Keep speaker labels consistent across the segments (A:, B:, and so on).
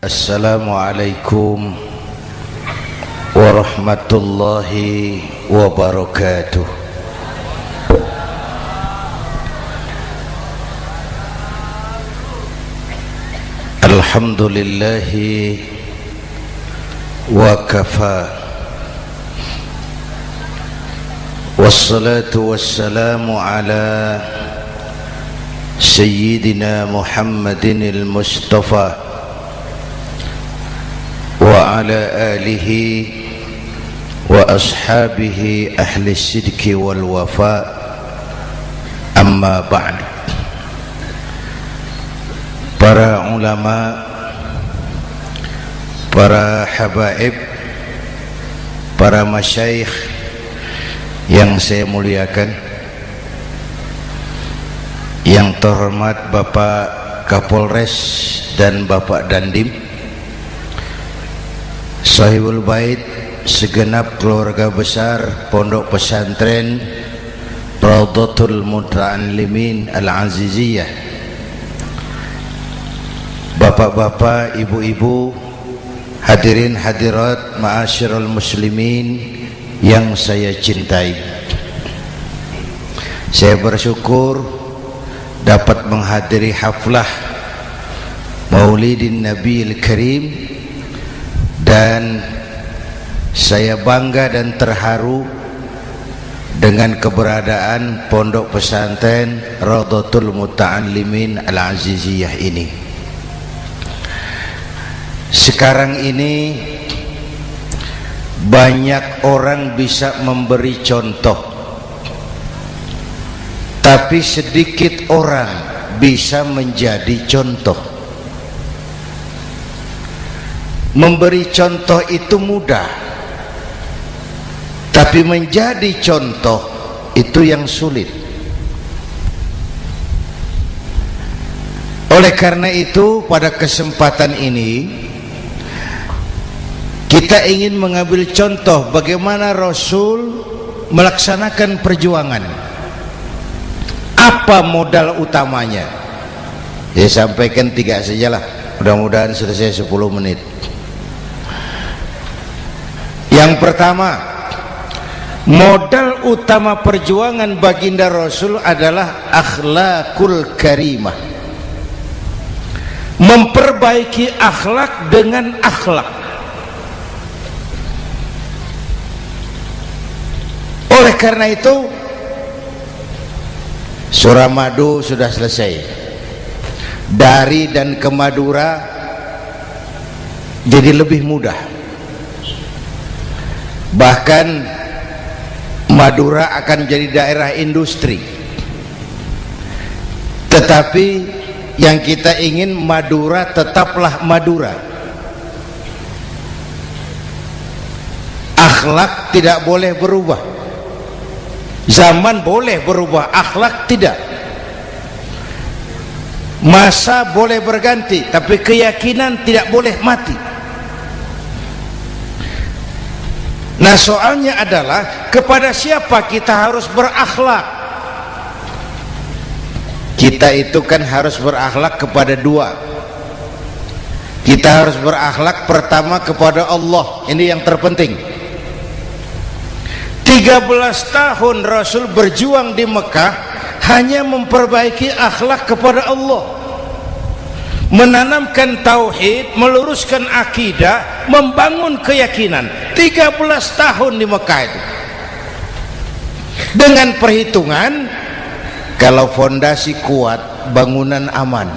A: Assalamualaikum warahmatullahi wabarakatuh. Alhamdulillahi wa kafa, wassalatu wassalamu ala sayyidina Muhammadin al-Mustafa wa ala alihi wa ashabihi ahli sidqi wal wafa, amma ba'd. Para ulama, para habaib, para masyayikh yang saya muliakan, yang terhormat Bapak Kapolres dan Bapak Dandim, Sahibul Bait, segenap keluarga besar Pondok Pesantren Raudhatul Muta'allimin Al-Aziziyah, bapak-bapak, ibu-ibu, hadirin hadirat ma'asyiral muslimin yang saya cintai. Saya bersyukur dapat menghadiri haflah Maulidin Nabiil Karim, dan saya bangga dan terharu dengan keberadaan Pondok Pesantren Raudhatul Muta'allimin Al-Aziziyah ini. Sekarang ini banyak orang bisa memberi contoh, tapi sedikit orang bisa menjadi contoh. Memberi contoh itu mudah, tapi menjadi contoh itu yang sulit. Oleh karena itu, pada kesempatan ini kita ingin mengambil contoh bagaimana Rasul melaksanakan perjuangan. Apa modal utamanya? Saya sampaikan 3 sajalah, mudah-mudahan selesai 10 menit. Yang pertama, modal utama perjuangan baginda Rasul adalah akhlakul karimah. Memperbaiki akhlak dengan akhlak. Oleh karena itu, surah Madu sudah selesai. Dari dan ke Madura jadi lebih mudah. Bahkan Madura akan jadi daerah industri. Tetapi yang kita ingin, Madura tetaplah Madura. Akhlak tidak boleh berubah. Zaman boleh berubah, akhlak tidak. Masa boleh berganti, tapi keyakinan tidak boleh mati. Nah, soalnya adalah kepada siapa kita harus berakhlak? Kita itu kan harus berakhlak kepada dua. Kita harus berakhlak pertama kepada Allah. Ini yang terpenting. 13 tahun Rasul berjuang di Mekah hanya memperbaiki akhlak kepada Allah, menanamkan tauhid, meluruskan akidah, membangun keyakinan. 13 tahun di Mekah itu, dengan perhitungan kalau fondasi kuat, bangunan aman.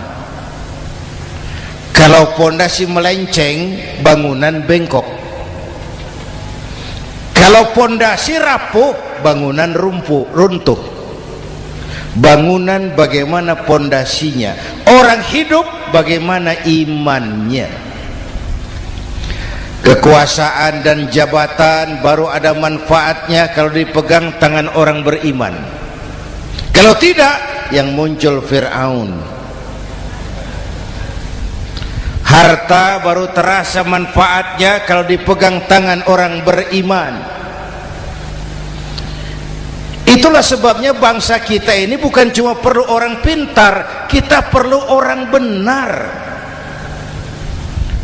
A: Kalau fondasi melenceng, bangunan bengkok. Kalau fondasi rapuh, bangunan runtuh. Bangunan bagaimana fondasinya, orang hidup bagaimana imannya. Kekuasaan dan jabatan baru ada manfaatnya kalau dipegang tangan orang beriman. Kalau tidak, yang muncul Fir'aun. Harta baru terasa manfaatnya kalau dipegang tangan orang beriman. Itulah sebabnya bangsa kita ini bukan cuma perlu orang pintar, kita perlu orang benar.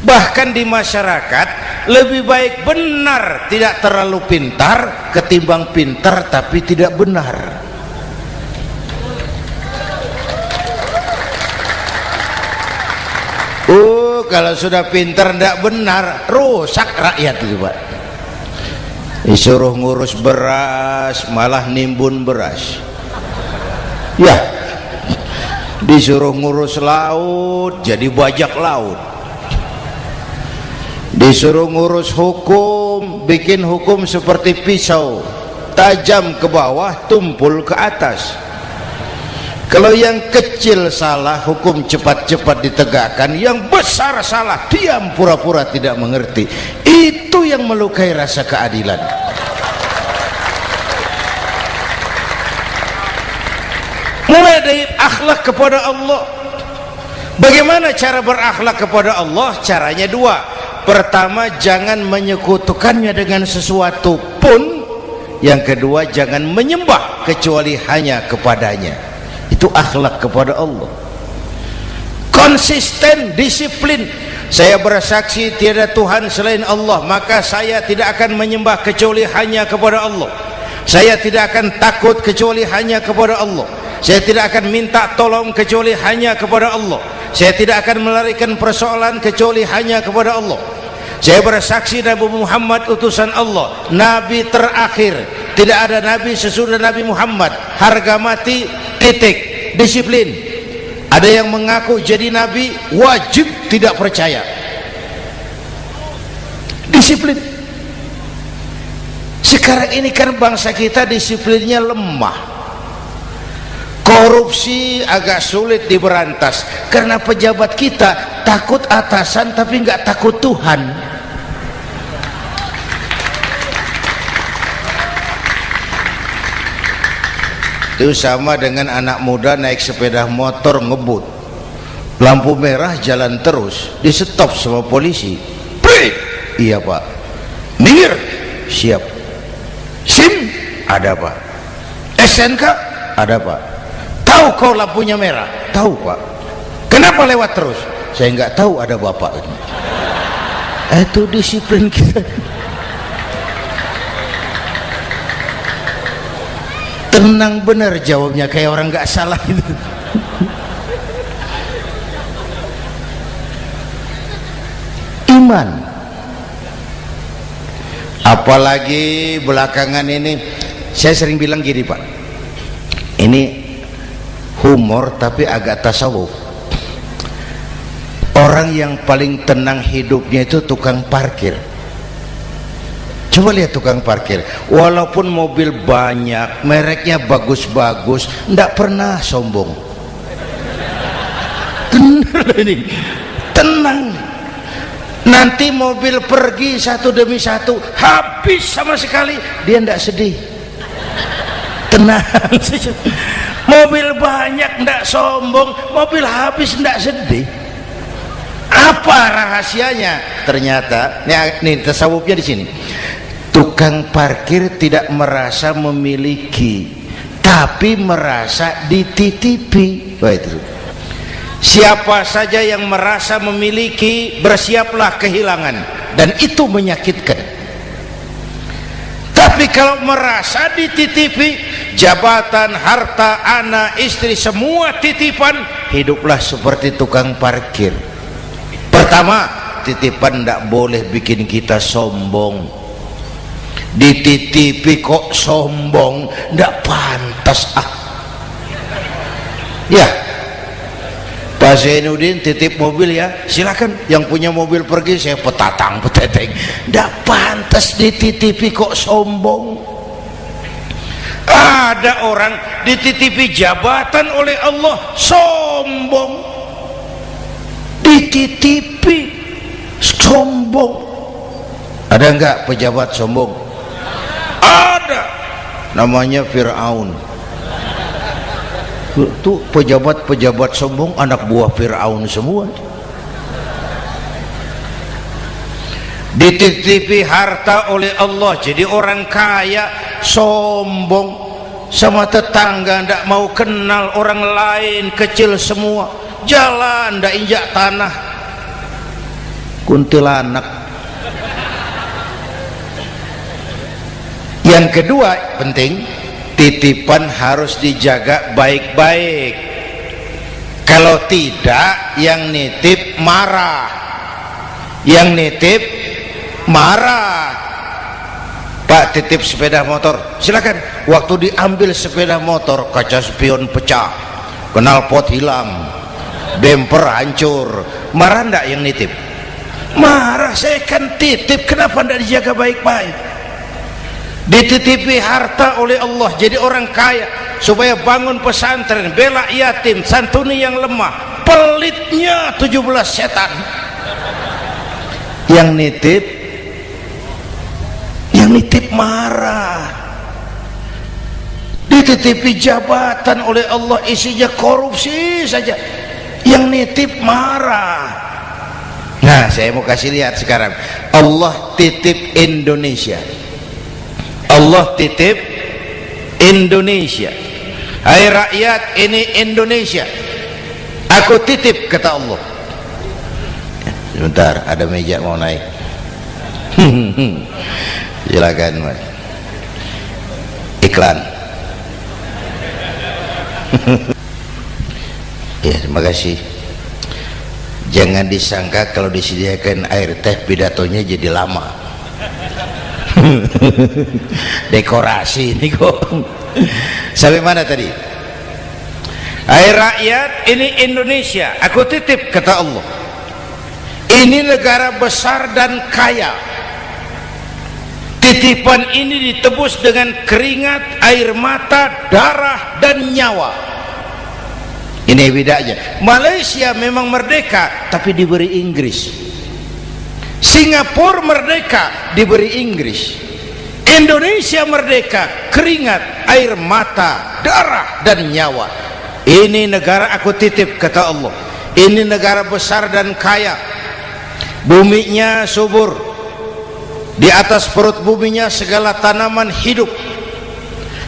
A: Bahkan di masyarakat lebih baik benar tidak terlalu pintar ketimbang pintar tapi tidak benar. Kalau sudah pintar tidak benar rusak rakyat itu Pak. Disuruh ngurus beras malah nimbun beras, ya. Disuruh ngurus laut jadi bajak laut. Disuruh ngurus hukum bikin hukum seperti pisau, tajam ke bawah tumpul ke atas. Kalau yang kecil salah hukum cepat-cepat ditegakkan, yang besar salah diam pura-pura tidak mengerti. Itu yang melukai rasa keadilan. Mulai dari akhlak kepada Allah. Bagaimana cara berakhlak kepada Allah? Caranya dua. Pertama, jangan menyekutukannya dengan sesuatu pun. Yang kedua, jangan menyembah kecuali hanya kepadanya. Itu akhlak kepada Allah. Konsisten, disiplin. Saya bersaksi tiada Tuhan selain Allah, maka saya tidak akan menyembah kecuali hanya kepada Allah. Saya tidak akan takut kecuali hanya kepada Allah. Saya tidak akan minta tolong kecuali hanya kepada Allah. Saya tidak akan melarikan persoalan kecuali hanya kepada Allah. Saya bersaksi Nabi Muhammad utusan Allah, Nabi terakhir. Tidak ada Nabi sesudah Nabi Muhammad. Harga mati, titik. Disiplin. Ada yang mengaku jadi Nabi, wajib tidak percaya. Disiplin. Sekarang ini kan bangsa kita disiplinnya lemah. Korupsi agak sulit diberantas karena pejabat kita takut atasan tapi nggak takut Tuhan. Itu sama dengan anak muda naik sepeda motor ngebut, lampu merah jalan terus, di stop sama polisi. Prit, iya Pak. Minggir, siap. SIM, ada Pak. SNK, ada Pak. Tahu kau lampunya merah? Tahu Pak. Kenapa lewat terus? Saya nggak tahu, ada Bapak. Itu disiplin kita. Tenang benar jawabnya, kayak orang nggak salah itu. Iman. Apalagi belakangan ini saya sering bilang gini Pak, ini humor tapi agak tasawuf. Orang yang paling tenang hidupnya itu tukang parkir. Coba lihat tukang parkir, walaupun mobil banyak, mereknya bagus-bagus, tidak pernah sombong. Tenang. Nanti mobil pergi satu demi satu, habis sama sekali, dia tidak sedih. Tenang. Mobil banyak tidak sombong, mobil habis tidak sedih. Apa rahasianya? Ternyata, nih tasawufnya di sini. Tukang parkir tidak merasa memiliki, tapi merasa dititipi. Wah, itu. Siapa saja yang merasa memiliki, bersiaplah kehilangan, dan itu menyakitkan. Tapi kalau merasa dititipi, jabatan, harta, anak, istri, semua titipan, hiduplah seperti tukang parkir. Pertama, titipan tidak boleh bikin kita sombong. Dititipi kok sombong, ndak pantas ya. Pak Zainuddin titip mobil ya, silakan. Yang punya mobil pergi, saya petatang peteteng. Ndak pantas dititipi kok sombong. Ada orang dititipi jabatan oleh Allah sombong, dititipi sombong. Ada enggak pejabat sombong? Ada, namanya Fir'aun. Tuh pejabat-pejabat sombong anak buah Fir'aun semua. Dititipi harta oleh Allah jadi orang kaya, sombong sama tetangga, ndak mau kenal orang lain, kecil semua, jalan ndak injak tanah. kuntilanak. Yang kedua penting, titipan harus dijaga baik-baik. Kalau tidak, yang nitip marah. Yang nitip marah. Pak, titip sepeda motor, silakan. Waktu diambil sepeda motor, kaca spion pecah, knalpot hilang, bemper hancur. Marah enggak yang nitip? Marah. Saya kan titip, kenapa enggak dijaga baik-baik? Dititipi harta oleh Allah jadi orang kaya supaya bangun pesantren, bela yatim, santuni yang lemah. Pelitnya 17 setan. Yang nitip marah. Dititipi jabatan oleh Allah isinya korupsi saja, yang nitip marah. Nah, saya mau kasih lihat sekarang. Allah titip Indonesia. Allah titip Indonesia. Hai rakyat, ini Indonesia, aku titip, kata Allah. Sebentar, ada meja mau naik. Silakan Mas. Iklan. Ya, terima kasih. Jangan disangka kalau disediakan air teh pidatonya jadi lama. Dekorasi ini kok. Sampai mana tadi? Hai rakyat, ini Indonesia, aku titip, kata Allah. Ini negara besar dan kaya. Titipan ini ditebus dengan keringat, air mata, darah, dan nyawa. Ini bedanya. Malaysia memang merdeka tapi diberi Inggris. Singapura merdeka diberi Inggris. Indonesia merdeka, keringat, air mata, darah, dan nyawa. Ini negara aku titip, kata Allah. Ini negara besar dan kaya. Buminya subur. Di atas perut buminya segala tanaman hidup.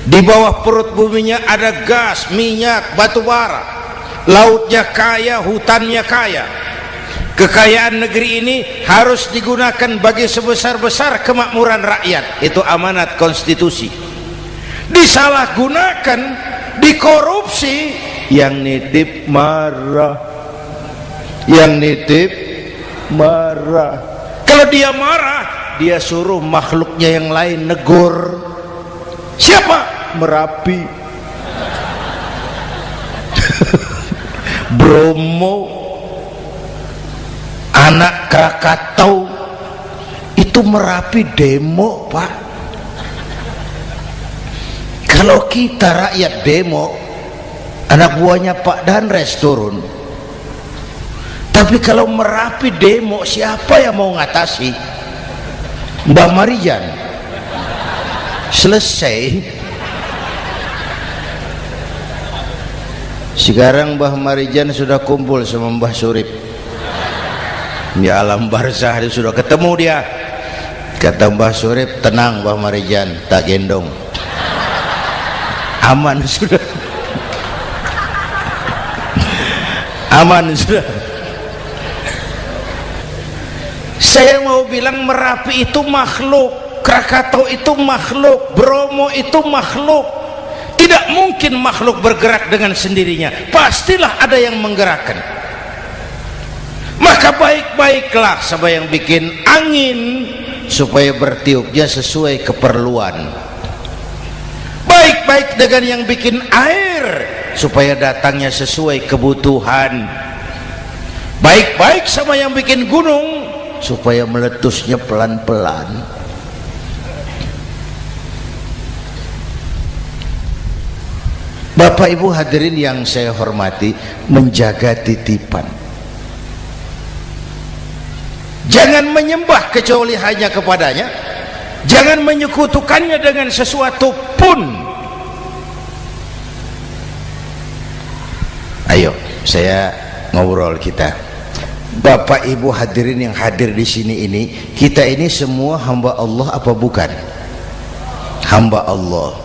A: Di bawah perut buminya ada gas, minyak, batu bara. Lautnya kaya, hutannya kaya. Kekayaan negeri ini harus digunakan bagi sebesar-besar kemakmuran rakyat. Itu amanat konstitusi. Disalahgunakan, dikorupsi, yang nitip marah. Yang nitip marah. Kalau dia marah, dia suruh makhluknya yang lain negur. Siapa? Merapi, Bromo, anak Krakatau. Itu Merapi demo, Pak. Kalau kita rakyat demo, anak buahnya Pak Danres turun. Tapi kalau Merapi demo, siapa yang mau ngatasi? Mbah Marijan. Selesai. Sekarang Mbah Marijan sudah kumpul sama Mbah Surip di alam barzah, dia sudah ketemu dia. Kata Mbah Surip, tenang Mbah Marijan, tak gendong, aman sudah. Aman sudah. Saya mau bilang Merapi itu makhluk, Krakatau itu makhluk, Bromo itu makhluk. Tidak mungkin makhluk bergerak dengan sendirinya, pastilah ada yang menggerakkan. Maka baik-baiklah sama yang bikin angin supaya bertiupnya sesuai keperluan. Baik-baik dengan yang bikin air supaya datangnya sesuai kebutuhan. Baik-baik sama yang bikin gunung supaya meletusnya pelan-pelan. Bapak Ibu hadirin yang saya hormati, menjaga titipan. Jangan menyembah kecuali hanya kepadanya. Jangan menyekutukannya dengan sesuatu pun. Ayo, saya ngobrol kita. Bapak Ibu hadirin yang hadir di sini ini, kita ini semua hamba Allah apa bukan? Hamba Allah.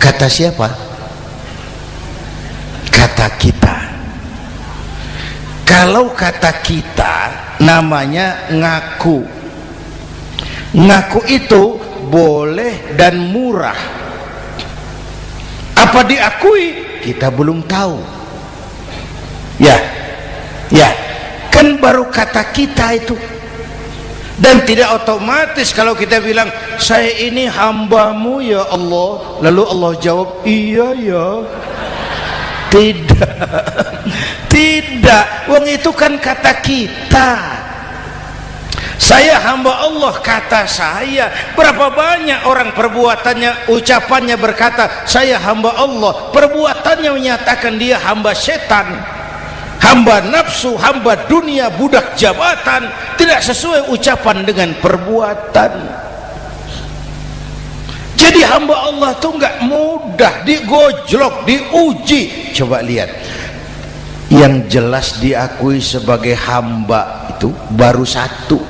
A: Kata siapa? Kata kita. Kalau kata kita, namanya ngaku. Ngaku itu boleh dan murah. Apa diakui? Kita belum tahu. Ya kan baru kata kita itu. Dan tidak otomatis kalau kita bilang saya ini hambamu ya Allah, lalu Allah jawab iya ya. Tidak, wong itu kan kata kita. Saya hamba Allah, kata saya. Berapa banyak orang perbuatannya, ucapannya berkata saya hamba Allah, perbuatannya menyatakan dia hamba setan, hamba nafsu, hamba dunia, budak jabatan. Tidak sesuai ucapan dengan perbuatan. Jadi hamba Allah tuh nggak mudah, digojlok, diuji. Coba lihat, yang jelas diakui sebagai hamba itu baru satu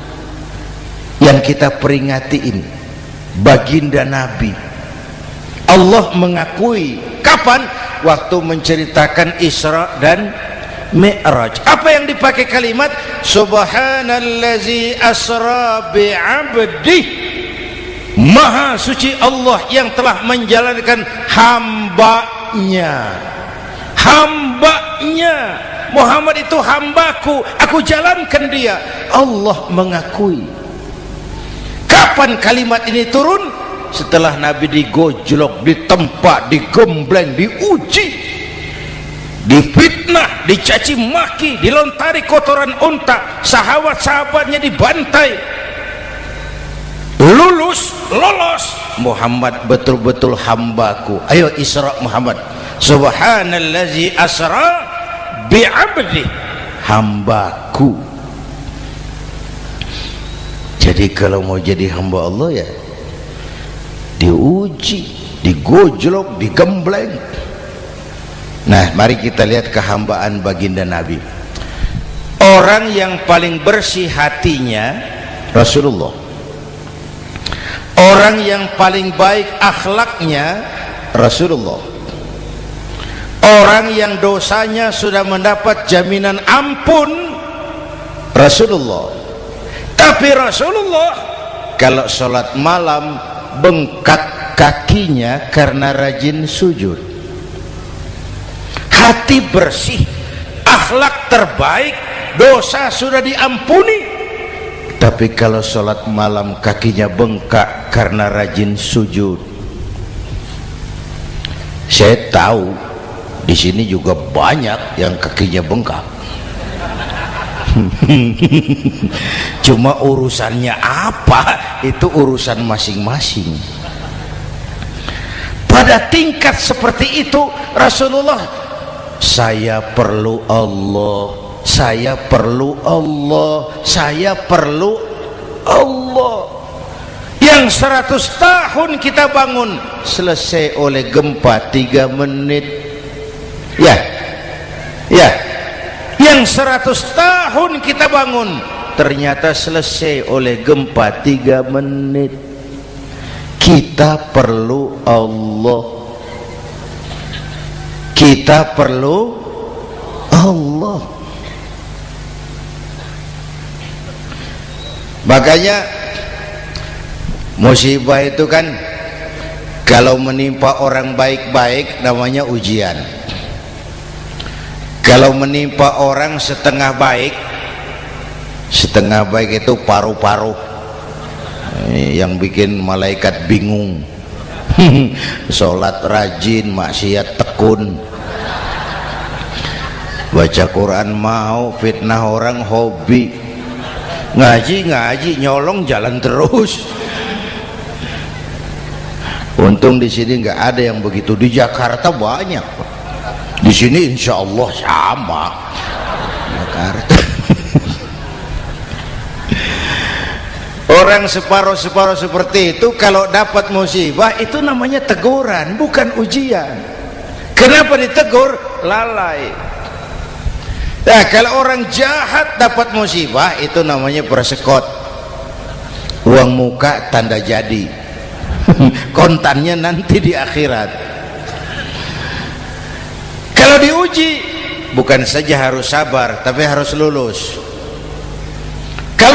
A: yang kita peringati ini, baginda Nabi. Allah mengakui kapan? Waktu menceritakan Isra dan Mi'raj. Apa yang dipakai kalimat? Subhanallazi asra bi'abdih. Maha suci Allah yang telah menjalankan hambanya. Muhammad itu hambaku, aku jalankan dia. Allah mengakui. Kapan kalimat ini turun? Setelah Nabi digojlok, ditempa, digembleng, diuji, difitnah, dicaci maki, dilontari kotoran unta, sahabat-sahabatnya dibantai. Lolos, Muhammad betul-betul hambaku. Ayo Isra Muhammad. Subhanallazi asra bi'abdi, hambaku. Jadi kalau mau jadi hamba Allah ya diuji, digojlok, digembleng. Nah, mari kita lihat kehambaan baginda Nabi. Orang yang paling bersih hatinya Rasulullah. Orang yang paling baik akhlaknya Rasulullah. Orang yang dosanya sudah mendapat jaminan ampun Rasulullah. Tapi Rasulullah kalau sholat malam bengkak kakinya karena rajin sujud. Hati bersih, akhlak terbaik, dosa sudah diampuni. Tapi kalau sholat malam kakinya bengkak karena rajin sujud. Saya tahu di sini juga banyak yang kakinya bengkak. Cuma urusannya apa? Itu urusan masing-masing. Pada tingkat seperti itu Rasulullah, saya perlu Allah, saya perlu Allah, saya perlu Allah. Yang 100 tahun kita bangun selesai oleh gempa 3 menit. Ya. Yang 100 tahun kita bangun ternyata selesai oleh gempa 3 menit. Kita perlu Allah, kita perlu Allah. Makanya musibah itu kan kalau menimpa orang baik-baik namanya ujian. Kalau menimpa orang setengah baik itu paru-paru yang bikin malaikat bingung. Sholat rajin, maksiat tekun, baca Quran mau, fitnah orang hobi, ngaji nyolong jalan terus. Untung di sini nggak ada yang begitu. Di Jakarta banyak. Di sini insya Allah sama. Jakarta. Orang separuh-separuh seperti itu kalau dapat musibah itu namanya teguran, bukan ujian. Kenapa ditegur? Lalai. Nah, kalau orang jahat dapat musibah itu namanya persekot. Uang muka tanda jadi. Kontannya nanti di akhirat. Kalau diuji bukan saja harus sabar tapi harus lulus.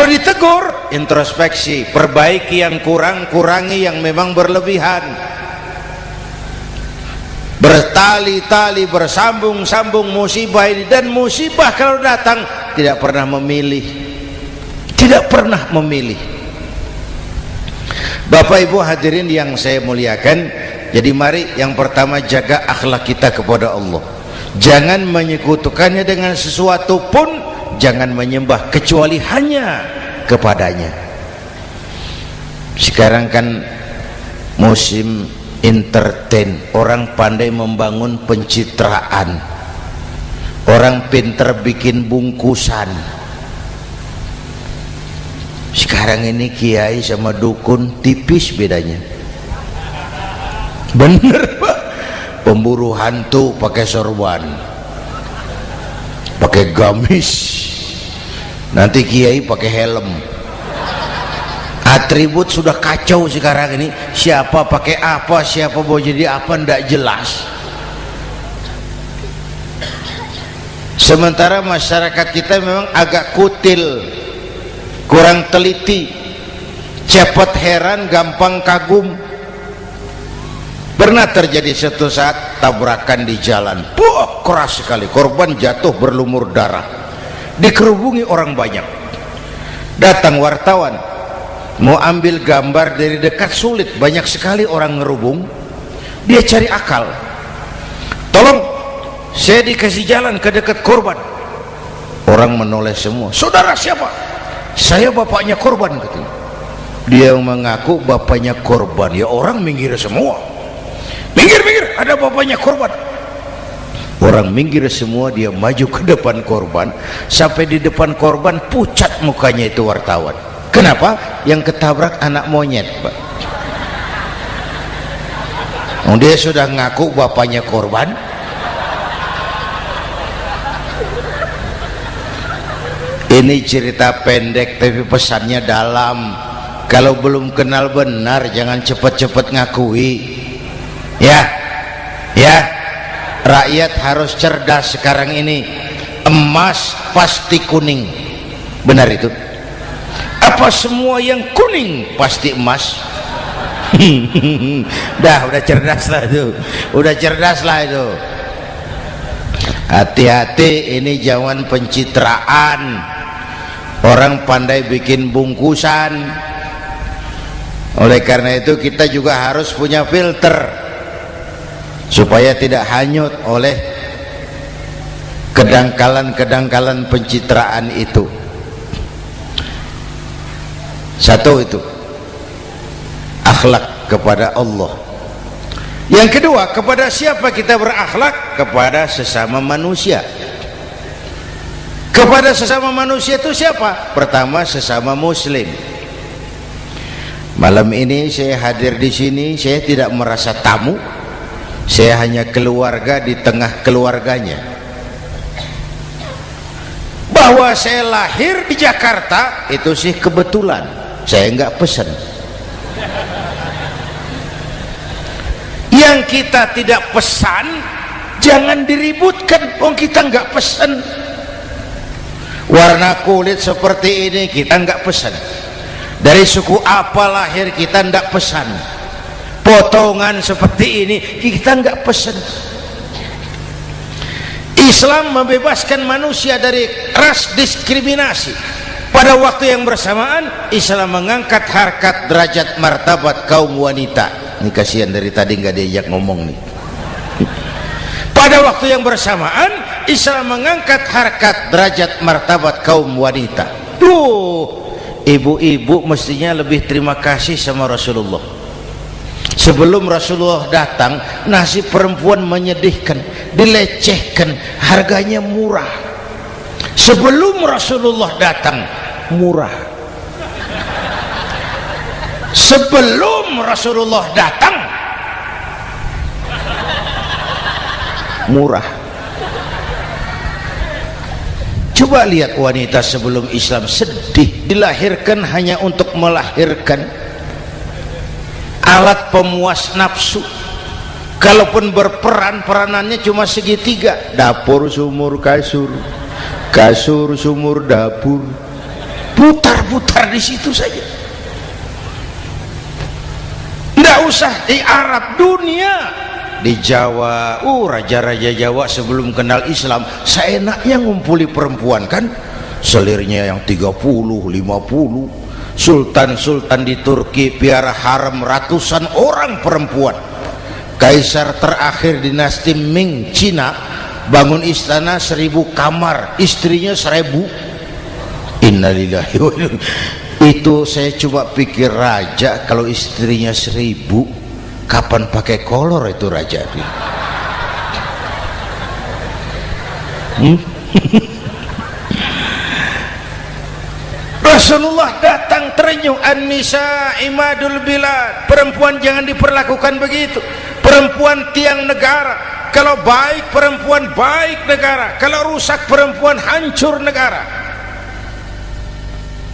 A: Kalau ditegur, introspeksi, perbaiki yang kurang, kurangi yang memang berlebihan. Bertali-tali, bersambung-sambung musibah ini, dan musibah kalau datang tidak pernah memilih, tidak pernah memilih. Bapak Ibu hadirin yang saya muliakan, jadi mari yang pertama jaga akhlak kita kepada Allah. Jangan menyekutukannya dengan sesuatu pun, jangan menyembah kecuali hanya kepadanya. Sekarang kan musim entertain, orang pandai membangun pencitraan, orang pinter bikin bungkusan. Sekarang ini kiai sama dukun tipis bedanya. Bener Pak, pemburu hantu pakai sorban, pakai gamis, nanti kiai pakai helm. Atribut sudah kacau sekarang ini, siapa pakai apa, siapa mau jadi apa, ndak jelas. Sementara masyarakat kita memang agak kutil, kurang teliti, cepat heran, gampang kagum. Pernah terjadi suatu saat tabrakan di jalan, keras sekali, korban jatuh berlumur darah, dikerubungi orang banyak. Datang wartawan mau ambil gambar dari dekat, sulit, banyak sekali orang ngerubung. Dia cari akal, tolong saya dikasih jalan ke dekat korban. Orang menoleh semua, saudara siapa? Saya bapaknya korban, katanya. Dia mengaku bapaknya korban. Ya orang minggir semua, minggir, ada bapaknya korban. Orang minggir semua, dia maju ke depan korban. Sampai di depan korban pucat mukanya itu wartawan. Kenapa? Yang ketabrak anak monyet, Pak. Dia sudah ngaku bapaknya korban. Ini cerita pendek tapi pesannya dalam. Kalau belum kenal benar jangan cepat-cepat ngakui. Ya, rakyat harus cerdas sekarang ini. Emas pasti kuning, benar itu? Apa semua yang kuning pasti emas? udah cerdas lah itu, udah cerdas lah itu. Hati-hati, ini zaman pencitraan. Orang pandai bikin bungkusan. Oleh karena itu kita juga harus punya filter supaya tidak hanyut oleh kedangkalan-kedangkalan pencitraan itu. Satu itu akhlak kepada Allah. Yang kedua, kepada siapa kita berakhlak? Kepada sesama manusia. Kepada sesama manusia itu siapa? Pertama, sesama muslim. Malam ini saya hadir di sini, saya tidak merasa tamu. Saya hanya keluarga di tengah keluarganya. Bahwa saya lahir di Jakarta itu sih kebetulan. Saya enggak pesan. Yang kita tidak pesan jangan diributkan. Kita enggak pesan. Warna kulit seperti ini kita enggak pesan. Dari suku apa lahir kita enggak pesan. Potongan seperti ini kita enggak pesan. Islam membebaskan manusia dari ras diskriminasi. Pada waktu yang bersamaan Islam mengangkat harkat, derajat, martabat kaum wanita. Ini kasihan dari tadi nggak diajak ngomong nih. Pada waktu yang bersamaan Islam mengangkat harkat, derajat, martabat kaum wanita. Ibu-ibu mestinya lebih terima kasih sama Rasulullah. Sebelum Rasulullah datang, nasib perempuan menyedihkan, dilecehkan, harganya murah. Sebelum Rasulullah datang, murah. Sebelum Rasulullah datang, murah. Coba lihat wanita sebelum Islam, sedih, dilahirkan hanya untuk melahirkan, alat pemuas nafsu. Kalaupun berperan, peranannya cuma segitiga, dapur sumur kasur, kasur sumur dapur, putar berputar di situ saja. Tidak usah di Arab, dunia, di Jawa. Raja-raja Jawa sebelum kenal Islam seenaknya ngumpuli perempuan kan, selirnya yang 30, 50. Sultan-sultan di Turki piara harem ratusan orang perempuan. Kaisar terakhir dinasti Ming Cina bangun istana 1000 kamar, istrinya 1000. Innalillahi wa inna. Itu saya coba pikir, raja kalau istrinya 1000, kapan pakai kolor itu raja? Rasulullah datang terenyuh, an-nisa imadul bilad, perempuan jangan diperlakukan begitu, perempuan tiang negara. Kalau baik perempuan baik negara, kalau rusak perempuan hancur negara.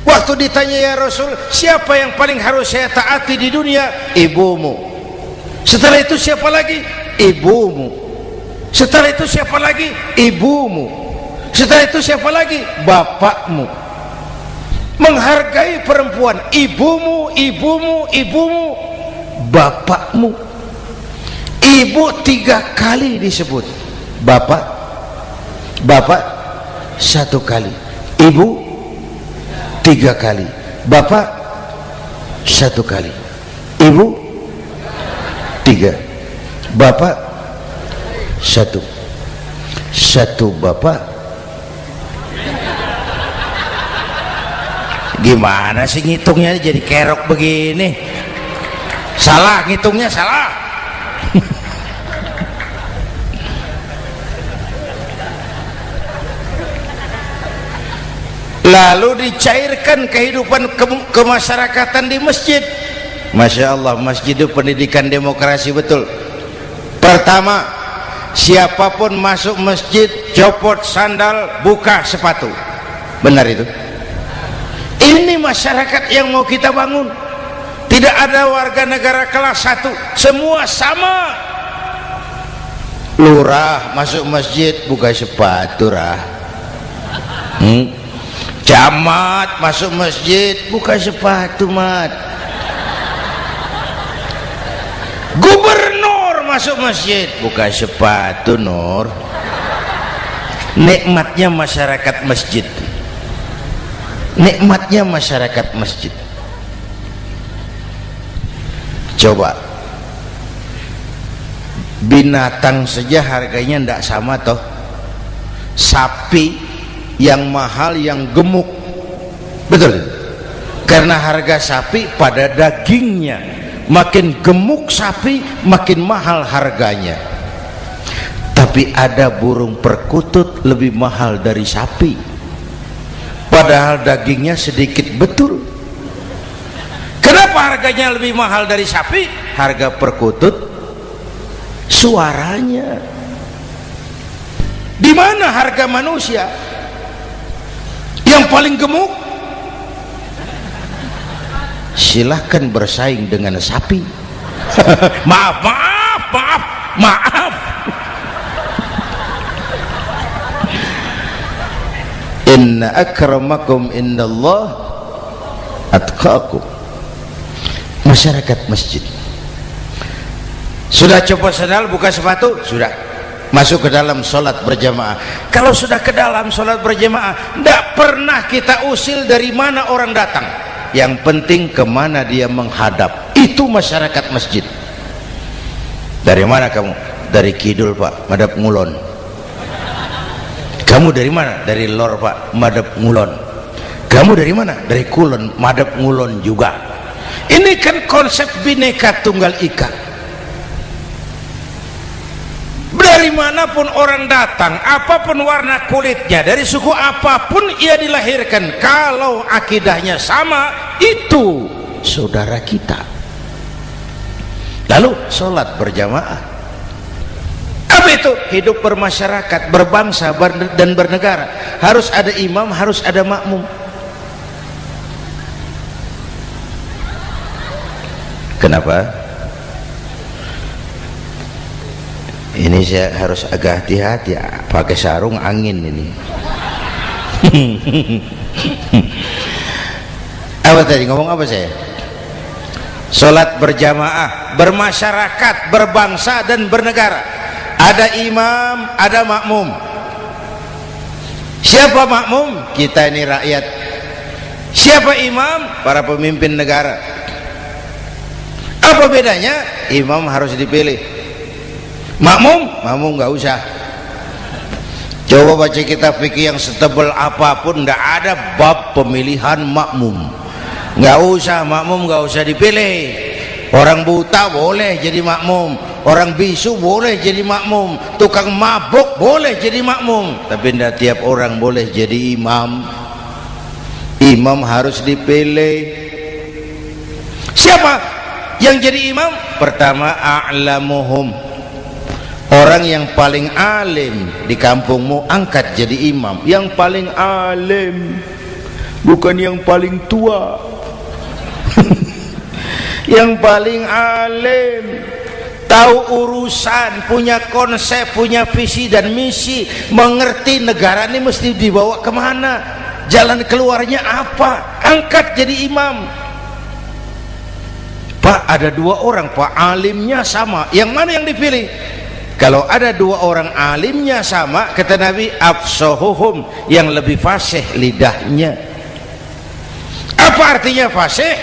A: Waktu ditanya, ya Rasul, siapa yang paling harus saya taati di dunia? Ibumu. Setelah itu siapa lagi? Ibumu. Setelah itu siapa lagi? Ibumu. Setelah itu siapa lagi? Bapakmu. Menghargai perempuan, ibumu, ibumu, ibumu, bapakmu. Ibu 3 kali disebut, bapak 1 kali, ibu 3 kali, bapak 1 kali, ibu 3, bapak 1 bapak. Gimana sih ngitungnya jadi kerok begini? Salah ngitungnya, salah. Lalu dicairkan kehidupan kemasyarakatan di masjid. Masya Allah, masjid itu pendidikan demokrasi betul. Pertama, siapapun masuk masjid copot sandal, buka sepatu. Benar itu? Ini masyarakat yang mau kita bangun. Tidak ada warga negara kelas 1, semua sama. Lurah masuk masjid buka sepatu, Camat masuk masjid buka sepatu, mat. Gubernur masuk masjid buka sepatu, Nur. Nikmatnya masyarakat masjid, nikmatnya masyarakat masjid. Coba binatang saja harganya tidak sama toh. Sapi yang mahal yang gemuk, betul? Karena harga sapi pada dagingnya, makin gemuk sapi makin mahal harganya. Tapi ada burung perkutut lebih mahal dari sapi, padahal dagingnya sedikit, betul. Kenapa harganya lebih mahal dari sapi? Harga perkutut suaranya. Di mana harga manusia yang paling gemuk? Silahkan bersaing dengan sapi. maaf. Inna akramakum indallah atqakum. Masyarakat masjid sudah copot sandal, buka sepatu, sudah masuk ke dalam sholat berjamaah. Kalau sudah ke dalam sholat berjamaah, tidak pernah kita usil dari mana orang datang, yang penting kemana dia menghadap. Itu masyarakat masjid. Dari mana kamu? Dari kidul, Pak, madhab ngulon. Kamu dari mana? Dari lor, Pak, madhab ngulon. Kamu dari mana? Dari kulon, madhab ngulon juga. Ini kan konsep bineka tunggal ika. Dari manapun orang datang, apapun warna kulitnya, dari suku apapun ia dilahirkan, kalau akidahnya sama, itu saudara kita. Lalu sholat berjamaah. Apa itu? Hidup bermasyarakat, berbangsa dan bernegara. Harus ada imam, harus ada makmum. Kenapa? Ini saya harus agak hati-hati, pakai sarung angin ini. Apa tadi ngomong apa saya? Sholat berjamaah, bermasyarakat, berbangsa dan bernegara. Ada imam, ada makmum. Siapa makmum? Kita ini rakyat. Siapa imam? Para pemimpin negara. Apa bedanya? Imam harus dipilih, makmum nggak usah. Coba baca kitab fikih yang setebal apapun, nggak ada bab pemilihan makmum. Nggak usah, makmum nggak usah dipilih. Orang buta boleh jadi makmum, orang bisu boleh jadi makmum, tukang mabuk boleh jadi makmum, tapi tidak tiap orang boleh jadi imam. Imam harus dipilih. Siapa yang jadi imam? Pertama, a'lamuhum, orang yang paling alim di kampungmu angkat jadi imam. Yang paling alim, bukan yang paling tua. Yang paling alim, tahu urusan, punya konsep, punya visi dan misi, mengerti negara ini mesti dibawa kemana, jalan keluarnya apa, angkat jadi imam. Pak, ada dua orang Pak, alimnya sama, yang mana yang dipilih? Kalau ada dua orang alimnya sama, kata Nabi, afsahuhum, yang lebih fasih lidahnya. Apa artinya fasih?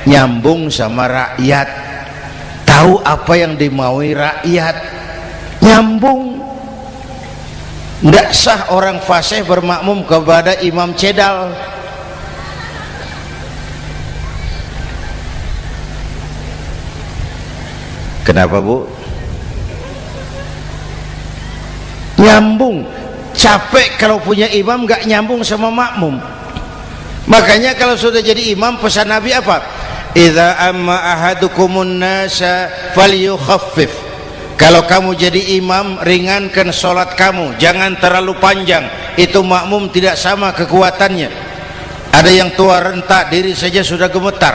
A: Nyambung sama rakyat, tahu apa yang dimaui rakyat, nyambung. Tidak sah orang fasih bermakmum kepada imam cedal. Kenapa Bu? Nyambung. Capek kalau punya imam gak nyambung sama makmum. Makanya kalau sudah jadi imam, pesan Nabi apa? Idza amma ahadukumun nasa falyukhaffif. Kalau kamu jadi imam, ringankan sholat kamu, jangan terlalu panjang. Itu makmum tidak sama kekuatannya. Ada yang tua renta, diri saja sudah gemetar.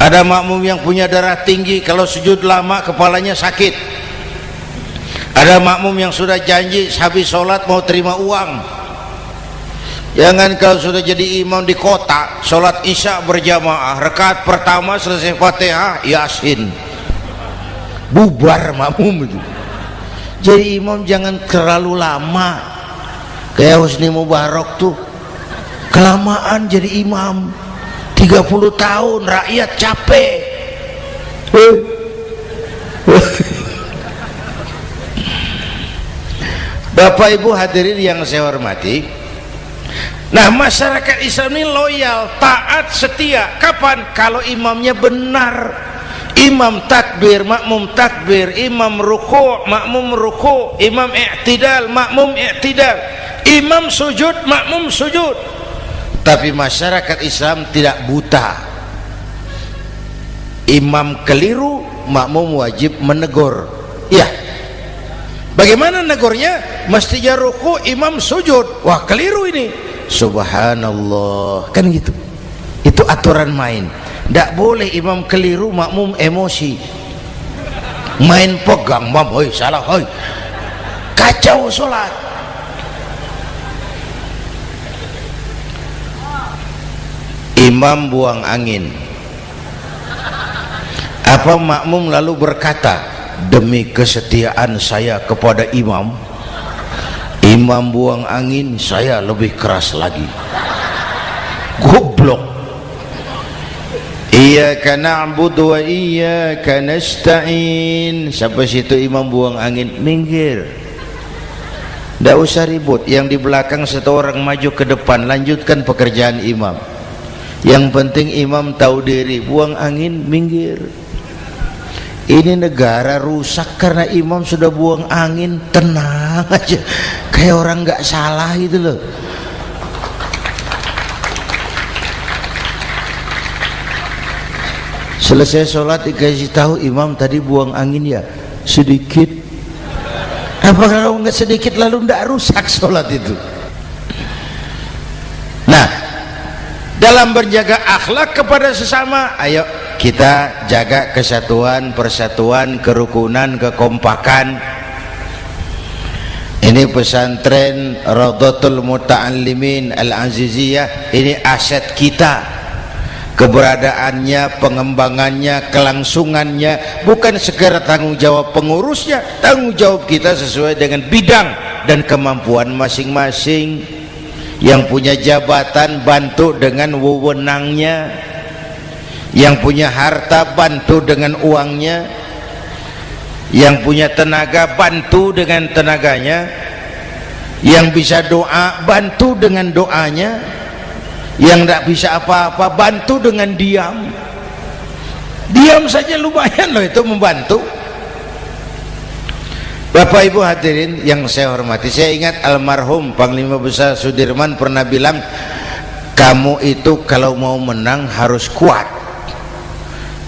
A: Ada makmum yang punya darah tinggi, kalau sujud lama kepalanya sakit. Ada makmum yang sudah janji habis sholat mau terima uang. Jangan kalau sudah jadi imam di kota, sholat isya berjamaah, rakaat pertama selesai Fatihah, Yasin, bubar makmum itu. Jadi imam jangan terlalu lama, kayak Husni Mubarak tuh kelamaan jadi imam 30 tahun, rakyat capek. Bapak Ibu hadirin yang saya hormati, nah masyarakat Islam ini loyal, taat, setia. Kapan? Kalau imamnya benar. Imam takbir, makmum takbir, imam ruku', makmum ruku', imam i'tidal, makmum i'tidal, imam sujud, makmum sujud. Tapi masyarakat Islam tidak buta. Imam keliru, makmum wajib menegur. Ya, bagaimana negurnya? Mestinya ruku', imam sujud. Wah, keliru ini. Subhanallah, kan gitu. Itu aturan main. Tidak boleh imam keliru, makmum emosi, main pegang, mam, hoi salah, hoi, kacau sholat. Imam buang angin, apa makmum lalu berkata, demi kesetiaan saya kepada imam, imam buang angin, saya lebih keras lagi. Goblok. Iyyaka na'budu wa iyyaka nasta'in. Sampai situ imam buang angin, minggir, tidak usah ribut. Yang di belakang satu orang maju ke depan, lanjutkan pekerjaan imam. Yang penting imam tahu diri, buang angin, minggir. Ini negara rusak karena imam sudah buang angin. Tenang aja, kayak orang nggak salah gitu loh. Selesai sholat dikasih tahu, imam tadi buang angin ya sedikit. Apa kalau nggak sedikit lalu nggak rusak sholat itu? Nah, dalam berjaga akhlak kepada sesama, ayo kita jaga kesatuan, persatuan, kerukunan, kekompakan. Ini pesantren Raudhatul Muta'allimin Al-Aziziyah, ini aset kita. keberadaannya, pengembangannya, kelangsungannya, bukan sekedar tanggung jawab pengurusnya, tanggung jawab kita sesuai dengan bidang dan kemampuan masing-masing. Yang punya jabatan bantu dengan wewenangnya, yang punya harta bantu dengan uangnya, yang punya tenaga bantu dengan tenaganya, yang bisa doa bantu dengan doanya, yang tidak bisa apa-apa bantu dengan diam. Diam saja lumayan loh itu membantu. Bapak Ibu hadirin yang saya hormati, saya ingat almarhum Panglima Besar Sudirman pernah bilang, kamu itu kalau mau menang harus kuat,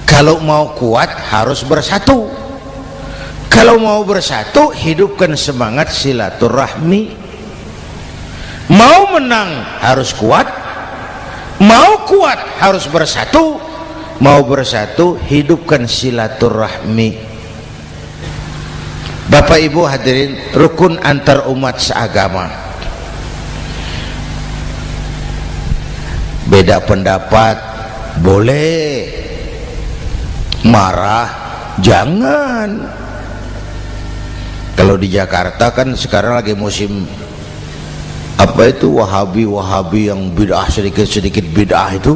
A: kalau mau kuat harus bersatu, kalau mau bersatu hidupkan semangat silaturahmi. Mau menang harus kuat, mau kuat harus bersatu, mau bersatu hidupkan silaturahmi. Bapak Ibu hadirin, rukun antar umat seagama. Beda pendapat boleh, marah jangan. Kalau di Jakarta kan sekarang lagi musim apa itu wahabi yang bid'ah, sedikit bid'ah itu.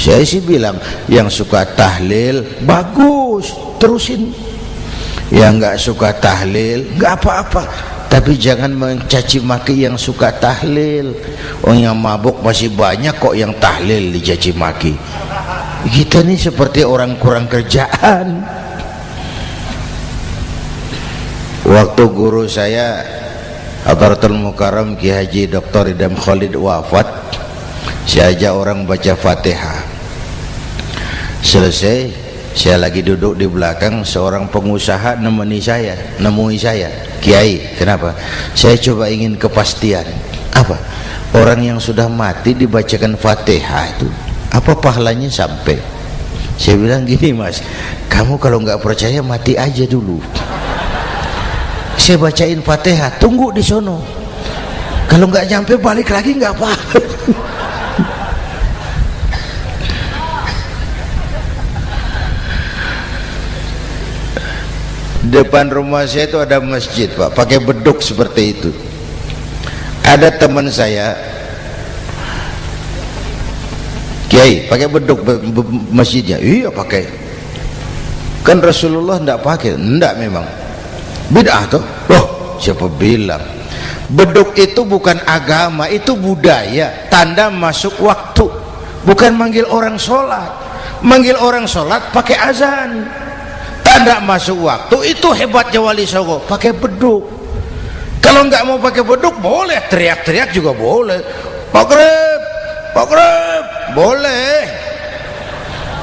A: Saya sih bilang yang suka tahlil bagus, terusin. Yang nggak suka tahlil nggak apa-apa, tapi jangan mencaci maki yang suka tahlil. Orang yang mabuk masih banyak kok yang tahlil dicaci maki. Kita nih seperti orang kurang kerjaan. Waktu guru saya Hadratul Mukarram Ki Haji Dr. Idham Khalid wafat, saya ajak orang baca Fatihah. Selesai, saya lagi duduk di belakang, seorang pengusaha nemui saya, Kiai, kenapa? Saya coba ingin kepastian. Apa? Orang yang sudah mati dibacakan Fatihah itu apa pahalanya sampai? Saya bilang gini, Mas, kamu kalau nggak percaya mati aja dulu. Saya bacain Fatihah, tunggu di sono. Kalau nggak nyampe balik lagi nggak apa-apa. Depan rumah saya itu ada masjid, Pak, pakai beduk seperti itu. Ada teman saya Kiai pakai beduk masjidnya. Iya pakai. Kan Rasulullah enggak pakai. Enggak, memang bid'ah tuh. Oh, siapa bilang? Beduk itu bukan agama, itu budaya, tanda masuk waktu. Bukan manggil orang sholat. Manggil orang sholat pakai azan. Tanda masuk waktu, itu hebatnya Wali Songo, pakai beduk. Kalau nggak mau pakai beduk boleh, teriak-teriak juga boleh. Maghrib, boleh.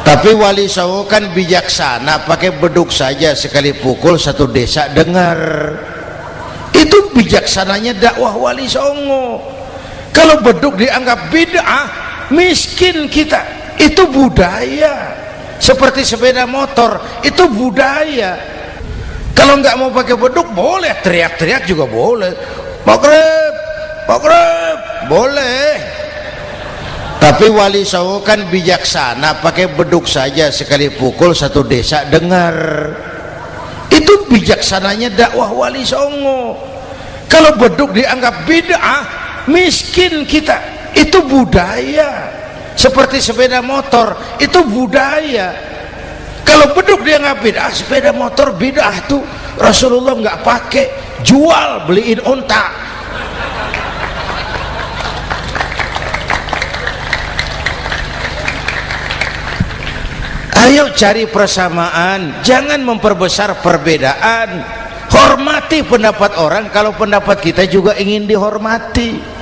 A: Tapi Wali Songo kan bijaksana, pakai beduk saja, sekali pukul satu desa dengar. Itu bijaksananya dakwah Wali Songo. Kalau beduk dianggap bid'ah, miskin kita. Itu budaya. Seperti sepeda motor, itu budaya. Kalau nggak mau pakai beduk boleh, teriak-teriak juga boleh. Maghrib, boleh. Tapi Wali Songo kan bijaksana, pakai beduk saja, sekali pukul satu desa dengar. Itu bijaksananya dakwah Wali Songo. Kalau beduk dianggap bid'ah, miskin kita. Itu budaya. Seperti sepeda motor, itu budaya. Kalau beduk dia nggak bid'ah, sepeda motor bid'ah tuh. Rasulullah nggak pakai, jual, beliin unta. Ayo cari persamaan, jangan memperbesar perbedaan. Hormati pendapat orang kalau pendapat kita juga ingin dihormati.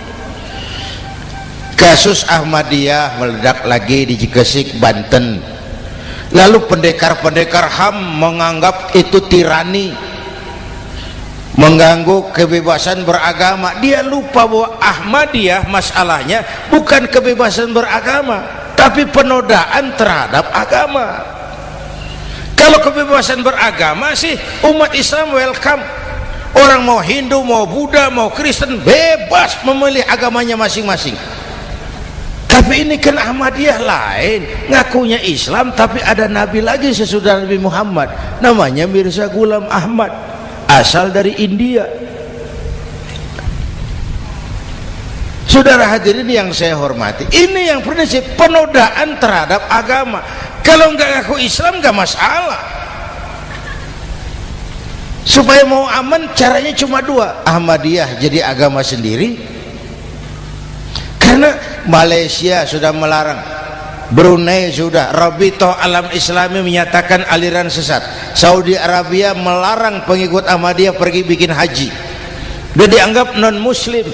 A: Kasus Ahmadiyah meledak lagi di Cikesik, Banten. Lalu pendekar-pendekar HAM menganggap itu tirani, mengganggu kebebasan beragama. Dia lupa bahwa Ahmadiyah masalahnya bukan kebebasan beragama, tapi penodaan terhadap agama. Kalau kebebasan beragama sih umat Islam welcome. Orang mau Hindu, mau Buddha, mau Kristen bebas memilih agamanya masing-masing. Tapi Tapi ini kan Ahmadiyah lain, ngakunya Islam tapi ada nabi lagi sesudah Nabi Muhammad, namanya Mirza Ghulam Ahmad, asal dari India. Saudara hadirin yang saya hormati, ini yang prinsip penodaan terhadap agama. Kalau nggak ngaku Islam nggak masalah. Supaya mau aman caranya cuma dua, Ahmadiyah jadi agama sendiri, karena Malaysia sudah melarang, Brunei sudah, Rabitoh Alam Islami menyatakan aliran sesat, Saudi Arabia melarang pengikut Ahmadiyah pergi bikin haji, udah dianggap non muslim.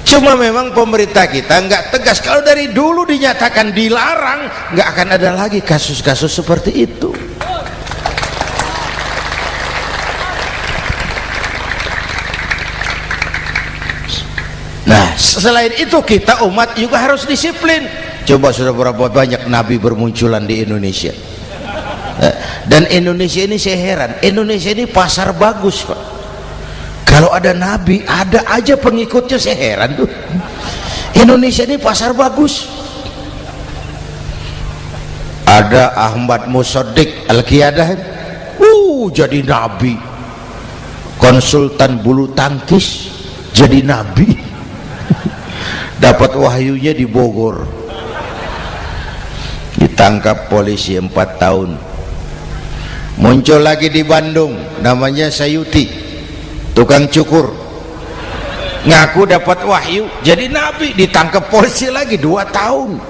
A: Cuma memang pemerintah kita nggak tegas. Kalau dari dulu dinyatakan dilarang, nggak akan ada lagi kasus-kasus seperti itu. Nah, selain itu kita umat juga harus disiplin. Coba sudah berapa banyak nabi bermunculan di Indonesia. Dan Indonesia ini saya heran, Indonesia ini pasar bagus, Pak. Kalau ada nabi, ada aja pengikutnya, saya heran tuh. Indonesia ini pasar bagus. Ada Ahmad Musaddiq Al-Qiyadah, jadi nabi. Konsultan bulu tangkis jadi nabi. Dapat wahyunya di Bogor, ditangkap polisi 4 tahun. Muncul lagi di Bandung, namanya Sayuti, tukang cukur, ngaku dapat wahyu jadi nabi, ditangkap polisi lagi 2 tahun.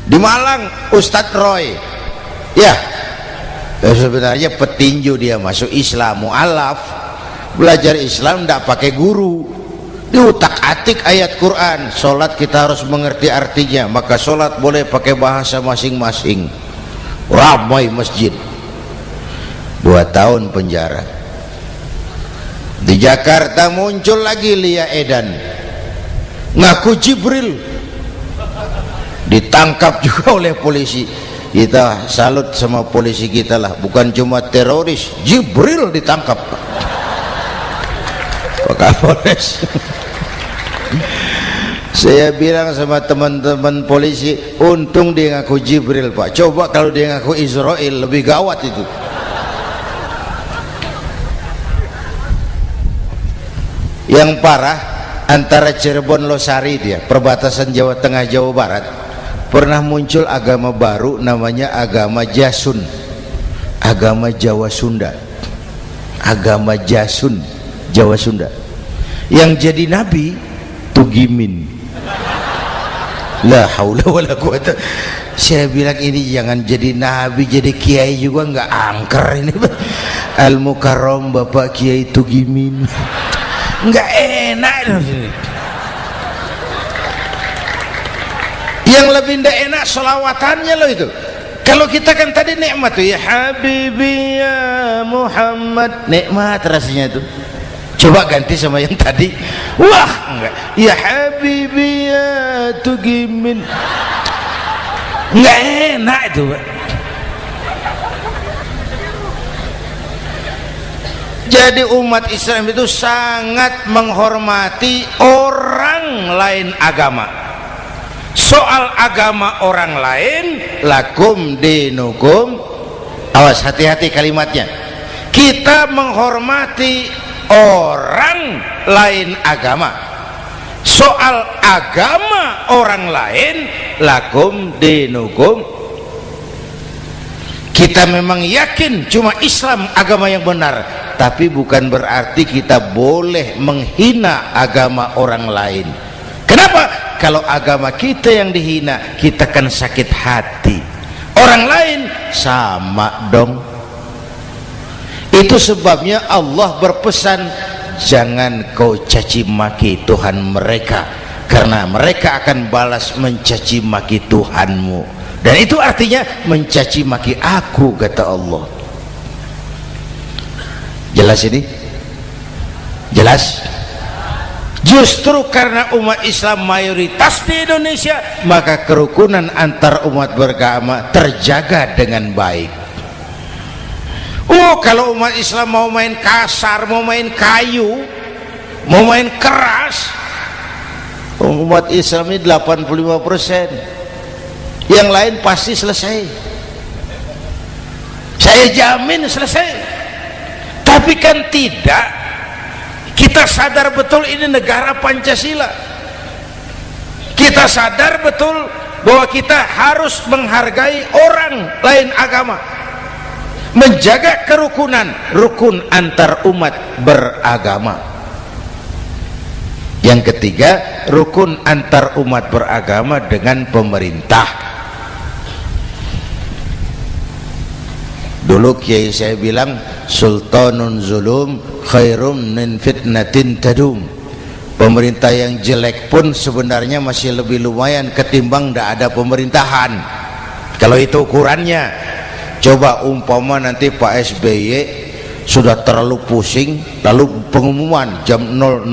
A: Di Malang Ustadz Roy, ya sebenarnya petinju, dia masuk Islam, mu'alaf, belajar Islam tidak pakai guru, diutak-atik ayat Quran. Sholat kita harus mengerti artinya, maka sholat boleh pakai bahasa masing-masing. Ramai masjid. 2 tahun penjara. Di Jakarta muncul lagi Lia Edan, ngaku Jibril, ditangkap juga oleh polisi. Kita salut sama polisi kita lah, bukan cuma teroris, Jibril ditangkap Pak Kapolres. Saya bilang sama teman-teman polisi, untung dia ngaku Jibril, Pak. Coba kalau dia ngaku Israel, lebih gawat itu. Yang parah, antara Cirebon Losari, dia perbatasan Jawa Tengah Jawa Barat, pernah muncul agama baru namanya agama Jasun, agama Jawa Sunda, agama Jasun Jawa Sunda. Yang jadi nabi Tugimin. La haula wala quwata. Saya bilang ini jangan jadi nabi, jadi kiai juga nggak angker ini. Al Mukarram Bapak Kiai Tugimin, nggak enak. Yang lebih ndak enak selawatannya loh itu. Kalau kita kan tadi nikmat tuh, ya Habibi ya Muhammad, nikmat rasanya itu. Coba ganti sama yang tadi, wah enggak, ya Habibi ya Tugimin, enggak enak itu, Pak. Jadi umat Islam itu sangat menghormati orang lain agama. Soal agama orang lain, lakum dinukum, awas hati-hati kalimatnya. Kita menghormati orang lain agama. Soal agama orang lain, lakum dinukum. Kita memang yakin cuma Islam agama yang benar, tapi bukan berarti kita boleh menghina agama orang lain. Kenapa? Kalau agama kita yang dihina, kita kan sakit hati. Orang lain sama dong. Itu sebabnya Allah berpesan, jangan kau caci maki Tuhan mereka, karena mereka akan balas mencaci maki Tuhanmu. Dan itu artinya mencaci maki aku, kata Allah. Jelas ini? Jelas? Justru karena umat Islam mayoritas di Indonesia, maka kerukunan antar umat beragama terjaga dengan baik. Kalau umat Islam mau main kasar, mau main kayu, mau main keras, Umat Islam ini 85%, yang lain pasti selesai, saya jamin selesai. Tapi kan tidak, kita sadar betul ini negara Pancasila, kita sadar betul bahwa kita harus menghargai orang lain agama, menjaga kerukunan, rukun antar umat beragama. Yang ketiga, rukun antar umat beragama dengan pemerintah. Dulu kiai saya bilang, sultanun zulum khairum min fitnatin tadum. Pemerintah yang jelek pun sebenarnya masih lebih lumayan ketimbang tidak ada pemerintahan, kalau itu ukurannya. Coba umpama nanti Pak SBY sudah terlalu pusing, lalu pengumuman jam 000,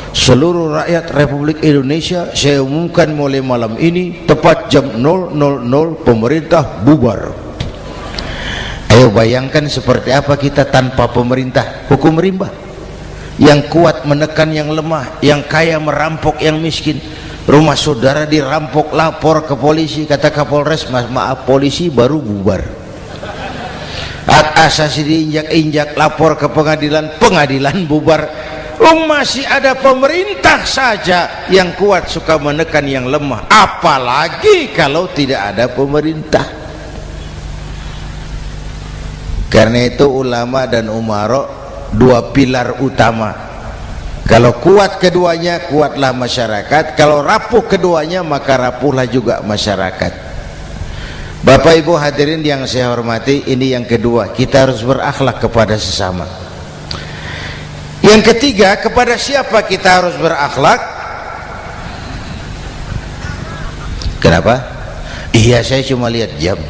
A: seluruh rakyat Republik Indonesia saya umumkan mulai malam ini tepat jam 000 pemerintah bubar. Ayo bayangkan seperti apa kita tanpa pemerintah. Hukum rimba, yang kuat menekan yang lemah, yang kaya merampok yang miskin. Rumah saudara dirampok, lapor ke polisi, kata Kapolres, maaf polisi baru bubar. Hak asasi diinjak-injak, lapor ke pengadilan, pengadilan bubar. Masih ada pemerintah saja yang kuat suka menekan yang lemah, apalagi kalau tidak ada pemerintah. Karena itu ulama dan umara dua pilar utama. Kalau kuat keduanya, kuatlah masyarakat. Kalau rapuh keduanya, maka rapuhlah juga masyarakat. Bapak Ibu hadirin yang saya hormati, ini yang kedua, kita harus berakhlak kepada sesama. Yang ketiga, kepada siapa kita harus berakhlak? Kenapa? Iya, saya cuma lihat jam.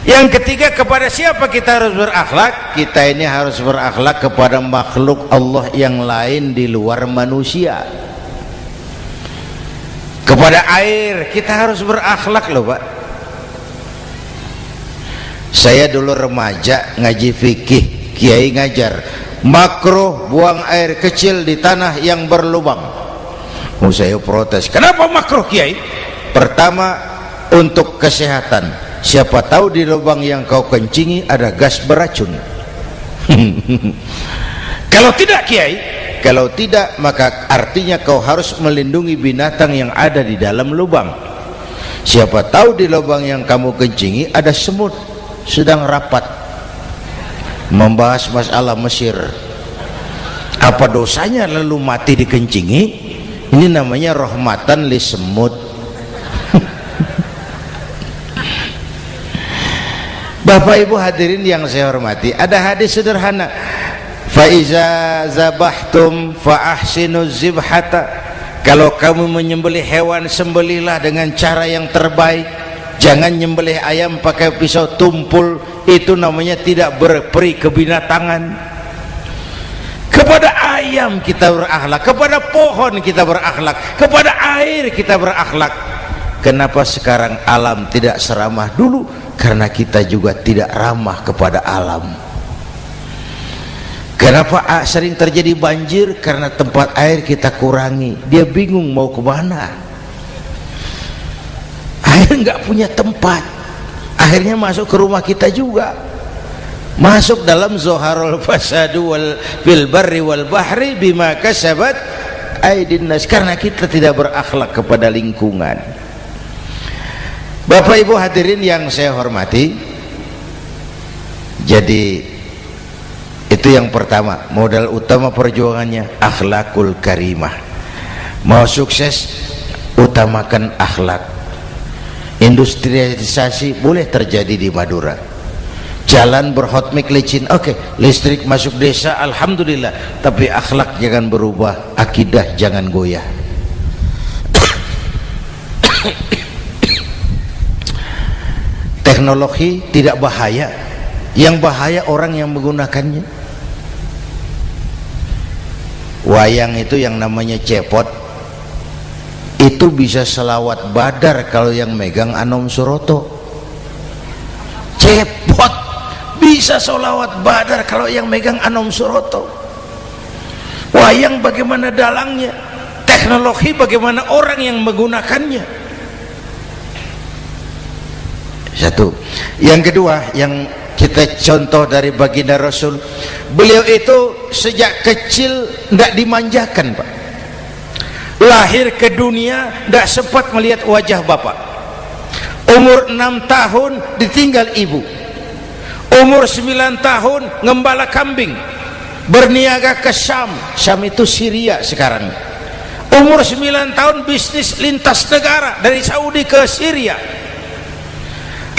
A: Yang ketiga, kepada siapa kita harus berakhlak? Kita ini harus berakhlak kepada makhluk Allah yang lain di luar manusia. Kepada air kita harus berakhlak loh Pak. Saya dulu remaja ngaji fikih, kiai ngajar makruh buang air kecil di tanah yang berlubang. Saya protes, kenapa makruh kiai? Pertama, untuk kesehatan, siapa tahu di lubang yang kau kencingi ada gas beracun. Kalau tidak kiai, kalau tidak maka artinya kau harus melindungi binatang yang ada di dalam lubang. Siapa tahu di lubang yang kamu kencingi ada semut sedang rapat membahas masalah Mesir. Apa dosanya lalu mati dikencingi? Ini namanya rahmatan li semut. Bapak Ibu hadirin yang saya hormati, ada hadis sederhana, fa iza zabahtum fa ahsinu zibhata. Kalau kamu menyembelih hewan, sembelihlah dengan cara yang terbaik. Jangan nyembelih ayam pakai pisau tumpul, itu namanya tidak berperi kebinatangan. Kepada ayam kita berakhlak, kepada pohon kita berakhlak, kepada air kita berakhlak. Kenapa sekarang alam tidak seramah dulu? Karena kita juga tidak ramah kepada alam. Kenapa sering terjadi banjir? Karena tempat air kita kurangi. Dia bingung mau kemana. Air nggak punya tempat, akhirnya masuk ke rumah kita juga, masuk dalam zoharul fasadu wal bil barri wal bahri bima kasabat aydin nas, karena kita tidak berakhlak kepada lingkungan. Bapak Ibu hadirin yang saya hormati, jadi itu yang pertama, modal utama perjuangannya akhlakul karimah. Mau sukses, utamakan akhlak. Industrialisasi boleh terjadi di Madura, jalan berhotmik licin, oke, listrik masuk desa, alhamdulillah, tapi akhlak jangan berubah, akidah jangan goyah. Teknologi tidak bahaya, yang bahaya orang yang menggunakannya. Wayang itu yang namanya cepot, itu bisa selawat badar kalau yang megang Anom Suroto. Cepot bisa selawat badar kalau yang megang Anom Suroto. wayang bagaimana dalangnya, teknologi bagaimana orang yang menggunakannya. Satu. Yang kedua, yang kita contoh dari baginda Rasul, beliau itu sejak kecil tidak dimanjakan, Pak. Lahir ke dunia tidak sempat melihat wajah bapak. Umur 6 tahun ditinggal ibu. Umur 9 tahun ngembala kambing, berniaga ke Syam. Syam itu Syria sekarang. Umur 9 tahun bisnis lintas negara dari Saudi ke Syria.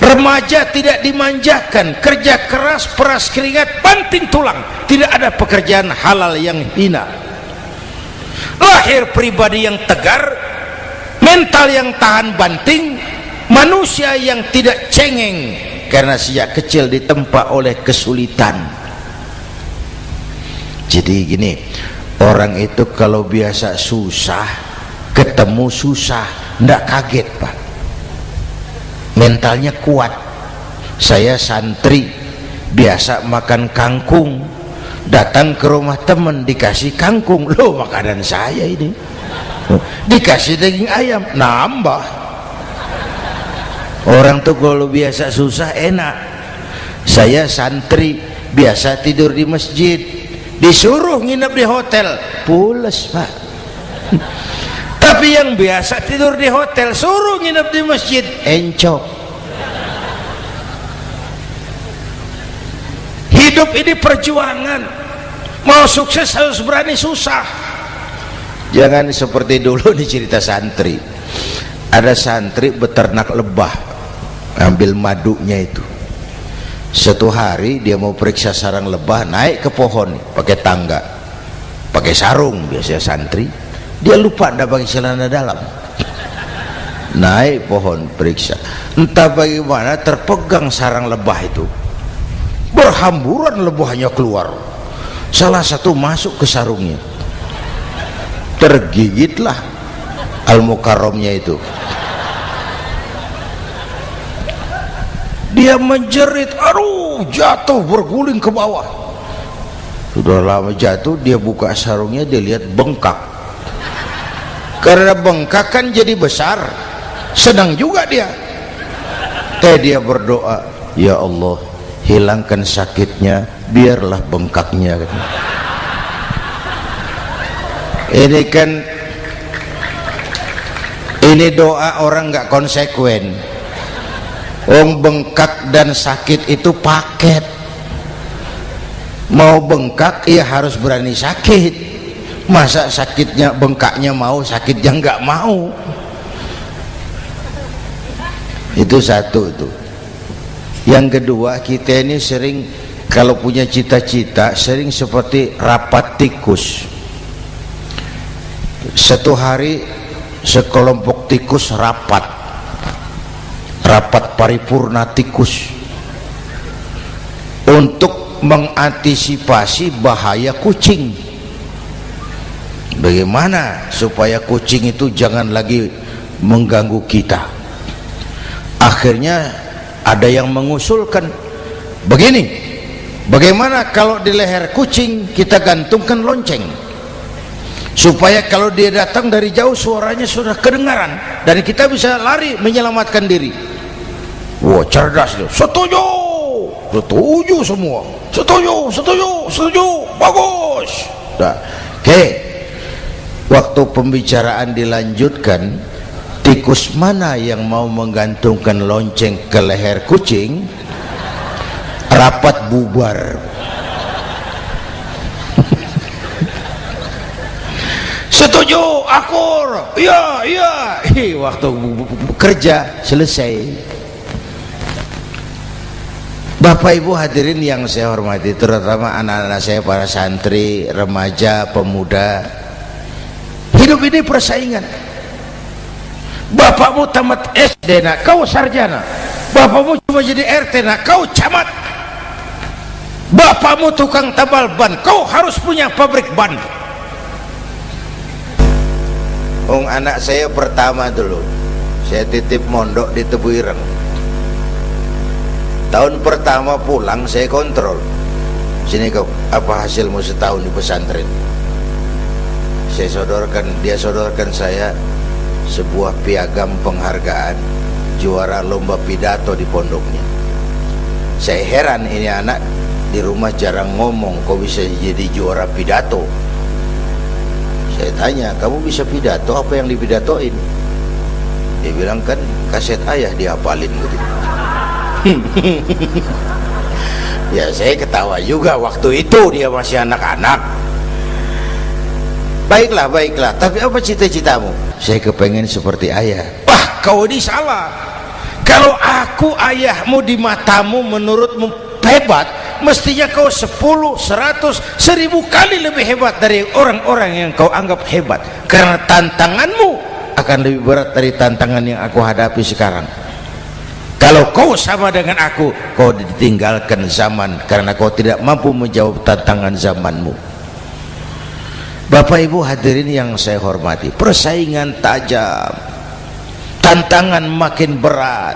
A: Remaja tidak dimanjakan, kerja keras, peras keringat, banting tulang, tidak ada pekerjaan halal yang hina. Lahir pribadi yang tegar, mental yang tahan banting, manusia yang tidak cengeng karena sejak kecil ditempa oleh kesulitan. Jadi gini, orang itu kalau biasa susah, ketemu susah, tidak kaget, Pak. Mentalnya kuat. Saya santri biasa makan kangkung, datang ke rumah teman dikasih kangkung, loh makanan saya ini, dikasih daging ayam, nambah. Orang tuh kalau biasa susah enak. Saya santri biasa tidur di masjid, disuruh nginep di hotel, pules, Pak. Tapi yang biasa tidur di hotel suruh nginep di masjid, encok. Hidup ini perjuangan, mau sukses harus berani susah. Jangan seperti dulu di cerita santri, ada santri beternak lebah, ambil madunya itu. Satu hari dia mau periksa sarang lebah, naik ke pohon pakai tangga, pakai sarung biasanya santri. Dia lupa tidak pakai celana dalam, naik pohon periksa, entah bagaimana terpegang sarang lebah itu, berhamburan lebahnya keluar, salah satu masuk ke sarungnya, tergigitlah Al-Mukarramnya itu. Dia menjerit, aduh, jatuh berguling ke bawah. Sudah lama jatuh, dia buka sarungnya, dia lihat bengkak. Karena bengkak kan jadi besar, senang juga dia. Dia berdoa, ya Allah, hilangkan sakitnya, biarlah bengkaknya. Ini doa orang nggak konsekuen. Bengkak dan sakit itu paket. Mau bengkak ya harus berani sakit. Masa sakitnya bengkaknya mau, sakitnya nggak mau. Itu satu itu. Yang kedua, kita ini sering kalau punya cita-cita sering seperti rapat tikus. Satu hari sekelompok tikus rapat paripurna tikus untuk mengantisipasi bahaya kucing. Bagaimana supaya kucing itu jangan lagi mengganggu kita. Akhirnya ada yang mengusulkan begini, bagaimana kalau di leher kucing kita gantungkan lonceng, supaya kalau dia datang dari jauh suaranya sudah kedengaran dan kita bisa lari menyelamatkan diri. Wah, cerdas dia. Setuju, setuju semua, setuju, bagus. Nah, oke. Waktu pembicaraan dilanjutkan, tikus mana yang mau menggantungkan lonceng ke leher kucing, rapat bubar. Setuju, akur, iya. Waktu kerja selesai. Bapak Ibu hadirin yang saya hormati, terutama anak-anak saya, para santri, remaja, pemuda. Hidup ini persaingan. Bapakmu tamat SD, nak, kau sarjana. Bapakmu cuma jadi RT, nak, kau camat. Bapakmu tukang tambal ban, kau harus punya pabrik ban. Anak saya pertama dulu, saya titip mondok di Tebu Ireng. Tahun pertama pulang saya kontrol, sini kau, apa hasilmu setahun di pesantren? dia sodorkan saya sebuah piagam penghargaan juara lomba pidato di pondoknya. Saya heran, ini anak di rumah jarang ngomong, kok bisa jadi juara pidato? Saya tanya, kamu bisa pidato, apa yang dipidatoin? Dia bilang, kan kaset ayah dihafalin gitu. Ya saya ketawa juga, waktu itu dia masih anak-anak. Baiklah, tapi apa cita-citamu? Saya kepengen seperti ayah. Wah, kau ini salah. Kalau aku ayahmu di matamu, menurutmu hebat, mestinya kau 10, 100, 1000 kali lebih hebat dari orang-orang yang kau anggap hebat. Karena tantanganmu akan lebih berat dari tantangan yang aku hadapi sekarang. Kalau kau sama dengan aku, kau ditinggalkan zaman karena kau tidak mampu menjawab tantangan zamanmu. Bapak Ibu hadirin yang saya hormati, persaingan tajam, tantangan makin berat.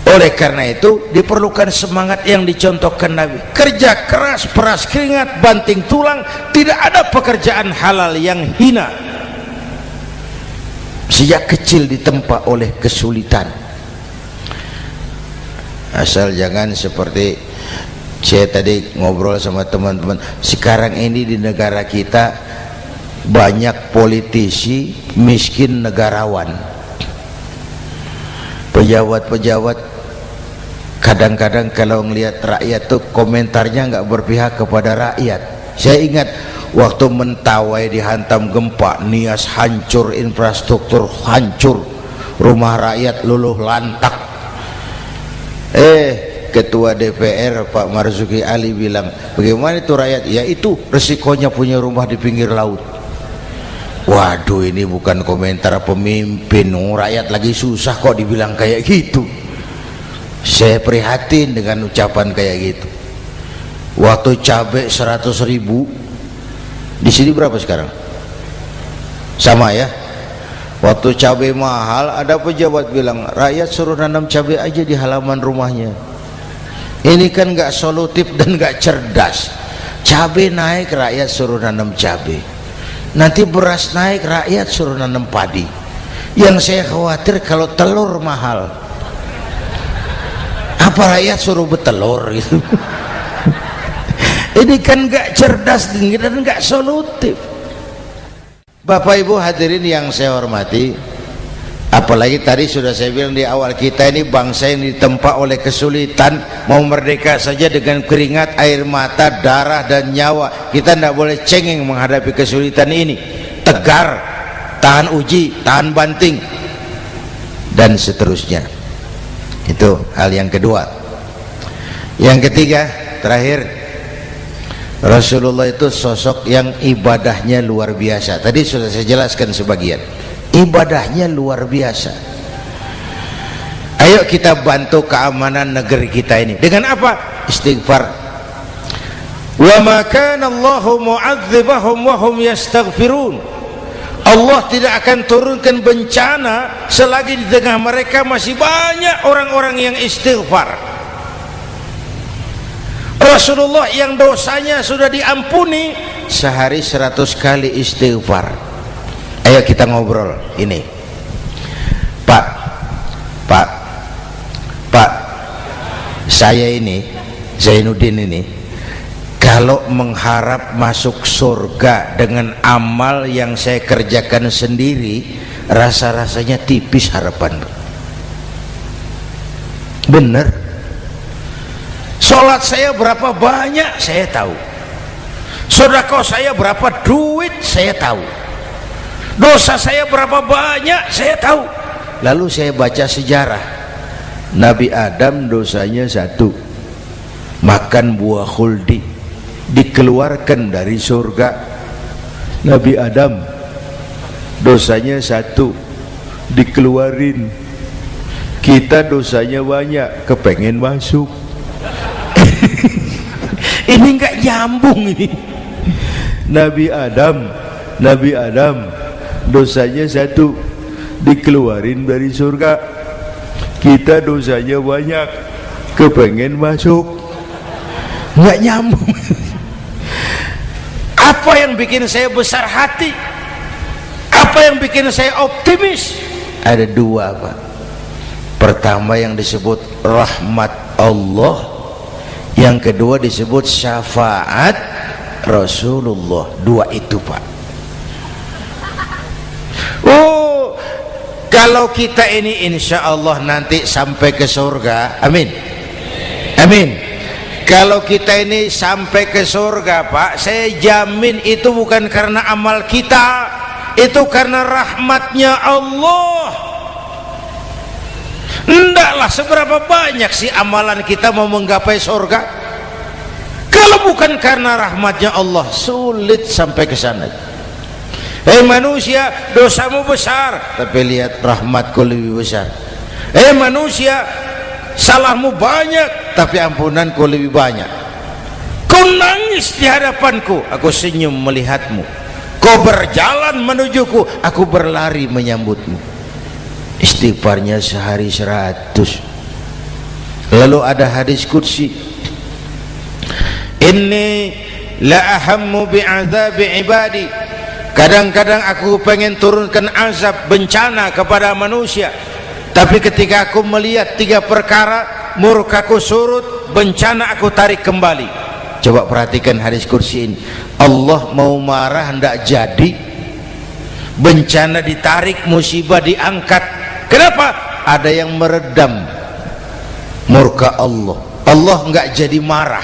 A: Oleh karena itu diperlukan semangat yang dicontohkan Nabi. Kerja keras, peras keringat, banting tulang. Tidak ada pekerjaan halal yang hina. Sejak kecil ditempa oleh kesulitan. Asal jangan seperti saya tadi ngobrol sama teman-teman, sekarang ini di negara kita banyak politisi miskin negarawan. Pejabat-pejabat kadang-kadang kalau ngelihat rakyat tuh komentarnya nggak berpihak kepada rakyat. Saya ingat waktu Mentawai dihantam gempa, Nias hancur, infrastruktur hancur, rumah rakyat luluh lantak. Ketua DPR Pak Marzuki Ali bilang, bagaimana itu rakyat? Ya itu resikonya punya rumah di pinggir laut. Waduh, ini bukan komentar pemimpin, rakyat lagi susah kok dibilang kayak gitu. Saya prihatin dengan ucapan kayak gitu. Waktu cabai 100.000, di sini berapa sekarang? Sama ya. Waktu cabai mahal, ada pejabat bilang, rakyat suruh nanam cabai aja di halaman rumahnya. Ini kan nggak solutif dan nggak cerdas. Cabai naik, rakyat suruh nanam cabai. Nanti beras naik, rakyat suruh nanam padi. Yang saya khawatir kalau telur mahal, apa rakyat suruh betelur gitu? Ini kan nggak cerdas dan nggak solutif. Bapak Ibu hadirin yang saya hormati, apalagi tadi sudah saya bilang di awal, kita ini bangsa yang ditempa oleh kesulitan. Mau merdeka saja dengan keringat, air mata, darah dan nyawa. Kita tidak boleh cengeng menghadapi kesulitan ini. Tegar, tahan uji, tahan banting, dan seterusnya. Itu hal yang kedua. Yang ketiga, terakhir, Rasulullah itu sosok yang ibadahnya luar biasa. Tadi sudah saya jelaskan sebagian. Ibadahnya luar biasa. Ayo kita bantu keamanan negeri kita ini. Dengan apa? Istighfar. Wa ma kana Allahu mu'adzibahum wa hum yastaghfirun. Allah tidak akan turunkan bencana selagi di tengah mereka masih banyak orang-orang yang istighfar. Rasulullah yang dosanya sudah diampuni sehari 100 kali istighfar. Ayo kita ngobrol ini. Pak, saya ini Zainuddin ini, kalau mengharap masuk surga dengan amal yang saya kerjakan sendiri, rasa-rasanya tipis harapan. Bener. Sholat saya berapa banyak saya tahu, sedekah saya berapa duit saya tahu, dosa saya berapa banyak saya tahu. Lalu saya baca sejarah, Nabi Adam dosanya 1, makan buah khuldi, dikeluarkan dari surga. Nabi Adam dosanya 1, dikeluarin. Kita dosanya banyak, kepengen masuk. Ini enggak nyambung ini. Nabi Adam dosanya 1, dikeluarin dari surga. Kita dosanya banyak, kepengen masuk. Enggak nyambung. Apa Apa yang bikin saya besar hati? Apa yang bikin saya optimis? Ada dua, Pak. Pertama yang disebut rahmat Allah, yang kedua disebut syafaat Rasulullah. Dua itu, Pak. Oh, kalau kita ini insya Allah nanti sampai ke surga, amin, amin. Kalau kita ini sampai ke surga, Pak, saya jamin itu bukan karena amal kita, itu karena rahmatnya Allah. Ndaklah seberapa banyak sih amalan kita mau menggapai surga. Kalau bukan karena rahmatnya Allah, sulit sampai ke sana. Manusia, dosamu besar, tapi lihat rahmatku lebih besar. Manusia, salahmu banyak, tapi ampunanku lebih banyak. Kau nangis di hadapanku, aku senyum melihatmu. Kau berjalan menujuku, aku berlari menyambutmu. Istighfarnya sehari 100. Lalu ada hadis qudsi, inni la ahammu bi'adzabi ibadi. Kadang-kadang aku pengen turunkan azab, bencana kepada manusia, tapi ketika aku melihat 3 perkara, murkaku surut, bencana aku tarik kembali. Coba perhatikan hadis kursi ini. Allah mau marah hendak jadi, bencana ditarik, musibah diangkat. Kenapa? Ada yang meredam murka Allah. Allah enggak jadi marah.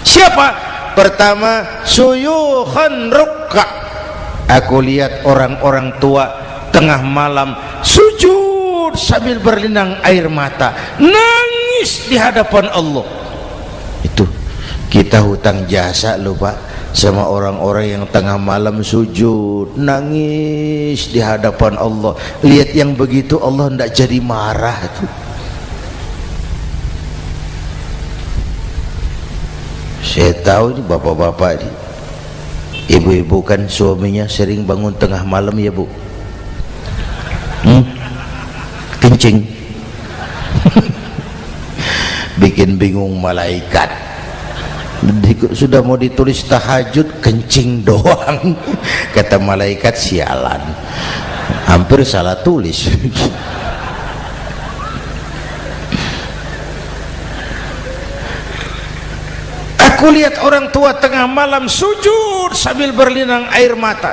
A: Siapa? Pertama, suyukhan rukka. Aku lihat orang-orang tua tengah malam sujud sambil berlinang air mata, nangis di hadapan Allah. Itu kita hutang jasa loh, Pak, sama orang-orang yang tengah malam sujud nangis di hadapan Allah. Lihat yang begitu Allah tidak jadi marah tuh. Saya tahu ini bapak-bapak ini, ibu-ibu kan suaminya sering bangun tengah malam ya, Bu. Kencing. Bikin bingung malaikat. Sudah mau ditulis tahajud, kencing doang. Kata malaikat, sialan, hampir salah tulis. Aku lihat orang tua tengah malam sujud sambil berlinang air mata.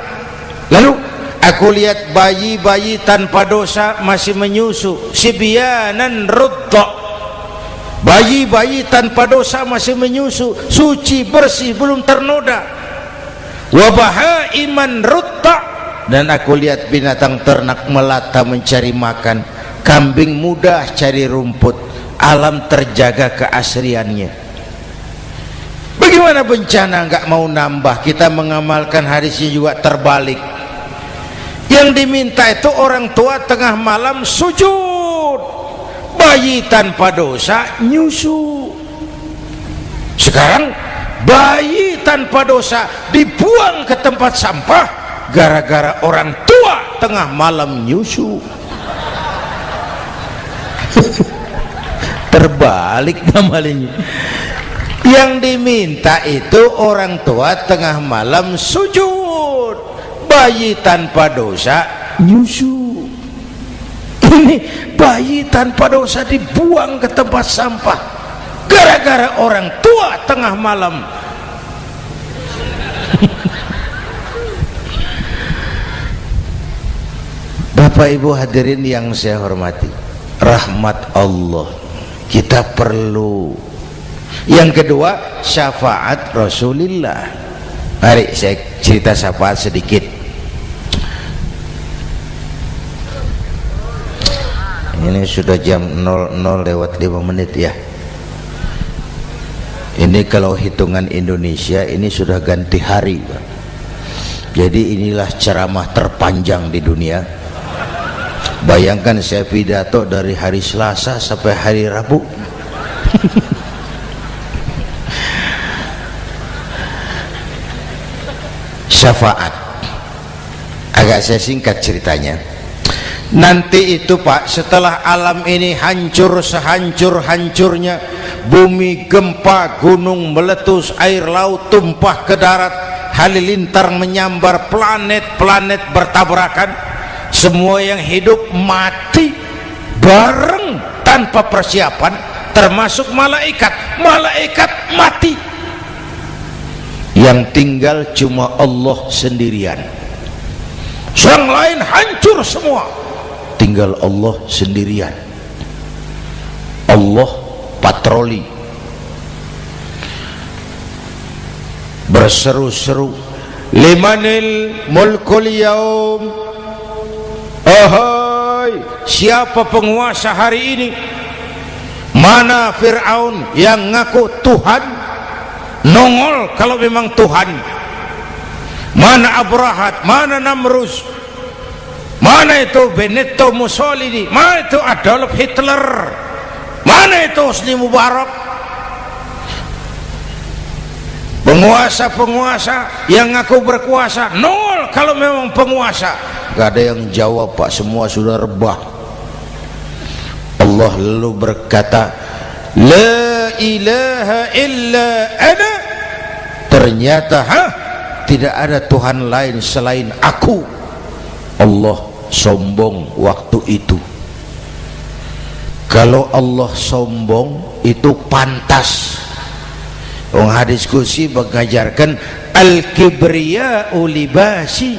A: Lalu aku lihat bayi-bayi tanpa dosa masih menyusu, sibyanan rudda. Bayi-bayi tanpa dosa masih menyusu, suci bersih, belum ternoda. Wa bahaiman rudda. Dan aku lihat binatang ternak melata mencari makan, kambing mudah cari rumput, alam terjaga keasriannya. Bagaimana bencana enggak mau nambah? Kita mengamalkan hadisnya juga terbalik. Yang diminta itu orang tua tengah malam sujud, bayi tanpa dosa nyusu. Sekarang bayi tanpa dosa dibuang ke tempat sampah gara-gara orang tua tengah malam nyusu. Terbalik namanya. Yang diminta itu orang tua tengah malam sujud, bayi tanpa dosa nyusu. Ini bayi tanpa dosa dibuang ke tempat sampah gara-gara orang tua tengah malam. Bapak Ibu hadirin yang saya hormati, rahmat Allah kita perlu. Yang kedua, syafaat Rasulullah. Mari saya cerita syafaat sedikit. Ini sudah jam 00:05 ya. Ini kalau hitungan Indonesia ini sudah ganti hari, Pak. Jadi inilah ceramah terpanjang di dunia. Bayangkan saya pidato dari hari Selasa sampai hari Rabu. Syafaat agak saya singkat ceritanya. Nanti itu, Pak, setelah alam ini hancur sehancur-hancurnya, bumi gempa, gunung meletus, air laut tumpah ke darat, halilintar menyambar, planet-planet bertabrakan, semua yang hidup mati bareng tanpa persiapan, termasuk malaikat. Malaikat mati, yang tinggal cuma Allah sendirian. Yang lain hancur semua, tinggal Allah sendirian. Allah patroli, berseru-seru, limanil mulkul yaum, ahai, siapa penguasa hari ini? Mana Fir'aun yang ngaku Tuhan, nongol kalau memang Tuhan. Mana Abrahat, mana Namrus, mana itu Benito Mussolini, mana itu Adolf Hitler, mana itu Hosni Mubarak? Penguasa-penguasa yang ngaku berkuasa, nol kalau memang penguasa. Gak ada yang jawab, Pak, semua sudah rebah. Allah lalu berkata, la ilaha illa ana. Ternyata tidak ada Tuhan lain selain aku. Allah sombong waktu itu. Kalau Allah sombong itu pantas. Hadis qudsi mengajarkan al-kibriya'u libasi,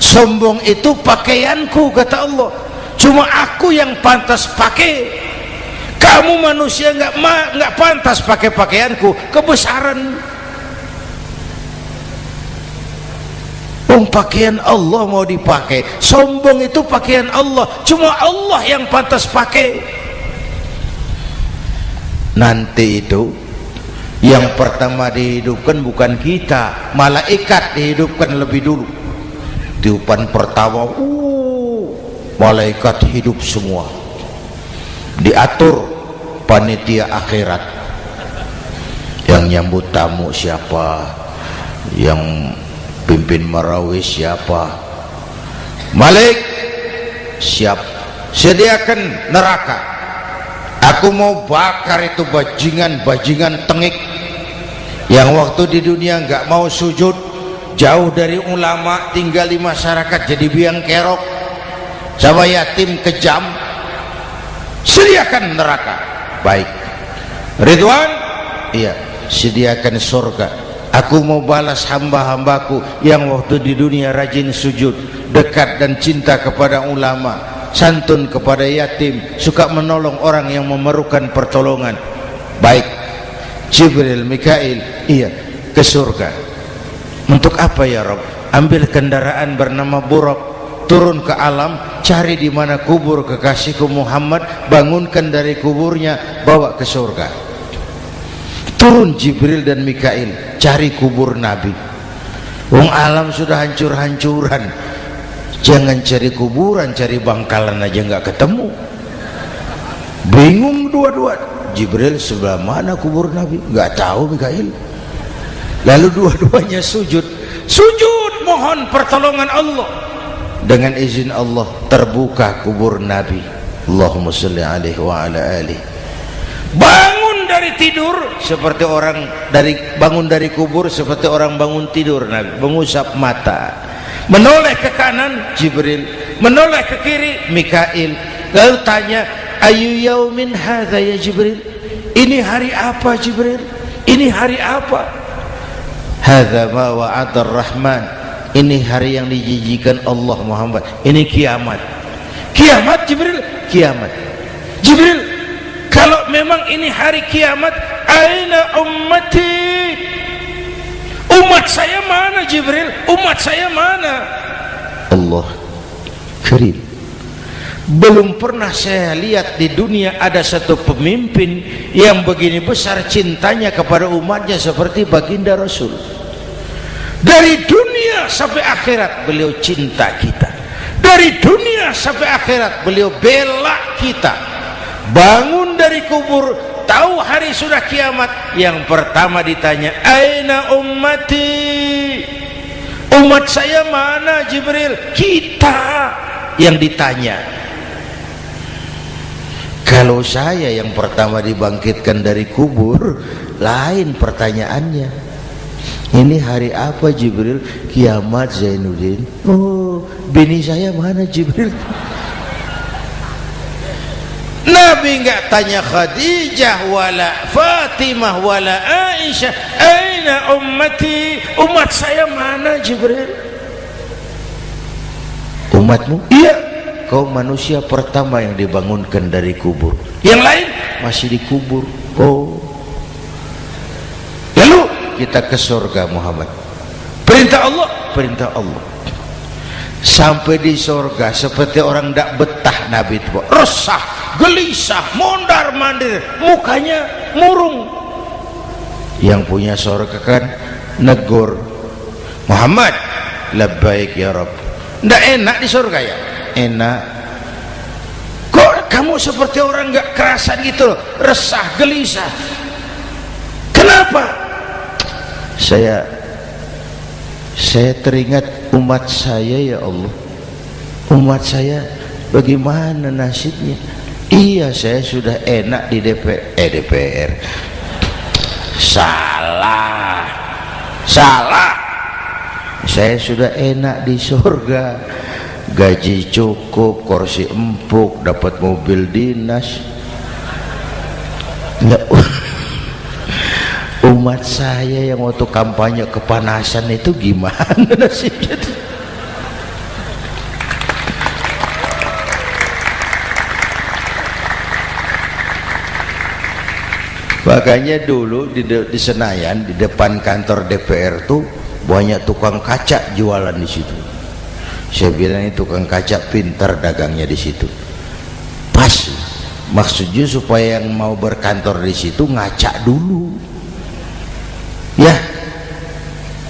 A: sombong itu pakaianku, kata Allah. Cuma aku yang pantas pakai. Kamu manusia nggak pantas pakai pakaianku, kebesaran. Pakaian Allah mau dipakai, sombong itu pakaian Allah, cuma Allah yang pantas pakai. Nanti itu yang pertama dihidupkan bukan kita, malaikat dihidupkan lebih dulu. Tiupan pertama, malaikat hidup semua, diatur panitia akhirat. Yang nyambut tamu siapa, yang pimpin marawis siapa. Malik, siap, sediakan neraka. Aku mau bakar itu bajingan tengik yang waktu di dunia nggak mau sujud, jauh dari ulama, tinggal di masyarakat jadi biang kerok, sama yatim kejam. Sediakan neraka. Baik. Ridwan, iya, sediakan surga. Aku mau balas hamba-hambaku yang waktu di dunia rajin sujud, dekat dan cinta kepada ulama, santun kepada yatim, suka menolong orang yang memerlukan pertolongan. Baik. Jibril, Mikail, iya, ke surga. Untuk apa ya Rabb? Ambil kendaraan bernama Buraq, turun ke alam, cari di mana kubur kekasihku Muhammad, bangunkan dari kuburnya, bawa ke surga. Turun Jibril dan Mikail, cari kubur Nabi. Wong alam sudah hancur-hancuran, jangan cari kuburan, cari bangkalan aja nggak ketemu. Bingung dua-dua. Jibril, sebelah mana kubur Nabi? Nggak tahu Mikail. Lalu dua-duanya sujud mohon pertolongan Allah. Dengan izin Allah terbuka kubur Nabi. Allahumma sholli alaihi wa ala alihi. Bangun dari tidur seperti orang bangun dari kubur seperti orang bangun tidur. Nabi mengusap mata, menoleh ke kanan Jibril, menoleh ke kiri Mikail. Lalu tanya, ayu yaumin hadza ya Jibril? Ini hari apa Jibril? Ini hari apa? Hadza ma wa'ada ar-Rahman. Ini hari yang dijanjikan Allah Muhammad. Ini kiamat. Kiamat Jibril? Kiamat. Jibril, kalau memang ini hari kiamat, aina ummati? Umat saya mana Jibril? Umat saya mana? Allah Karim. Belum pernah saya lihat di dunia ada satu pemimpin yang begini besar cintanya kepada umatnya seperti baginda Rasul. Dari dunia sampai akhirat beliau cinta kita. Dari dunia sampai akhirat beliau bela kita. Bangun dari kubur, tahu hari sudah kiamat, yang pertama ditanya, aina ummati? Umat saya mana Jibril? Kita yang ditanya. Kalau saya yang pertama dibangkitkan dari kubur, lain pertanyaannya. Ini hari apa Jibril? Kiamat Zainuddin. Oh, bini saya mana Jibril? Nabi enggak tanya Khadijah wala Fatimah wala Aisyah, aina ummati, umat saya mana Jibril? Umatmu? Iya. Kau manusia pertama yang dibangunkan dari kubur, yang lain masih dikubur. Oh, lalu kita ke surga Muhammad. Perintah Allah, perintah Allah. Sampai di surga seperti orang tidak betah Nabi itu, resah, gelisah, mondar mandir, mukanya murung. Yang punya surga kan negur, Muhammad, labbaik ya Rabb. Tidak enak di surga ya? Enak. Kok kamu seperti orang nggak kerasan gitu loh, resah, gelisah? Kenapa? Saya teringat umat saya ya Allah. Umat saya bagaimana nasibnya? Iya, saya sudah enak di DPR. Salah. Saya sudah enak di surga, gaji cukup, kursi empuk, dapat mobil dinas. Umat saya yang waktu kampanye kepanasan itu gimana nasibnya? Makanya dulu di Senayan, di depan kantor DPR tuh banyak tukang kaca jualan di situ. Saya bilang ini tukang kaca pintar dagangnya di situ. Pas, maksudnya supaya yang mau berkantor di situ ngaca dulu. Ya,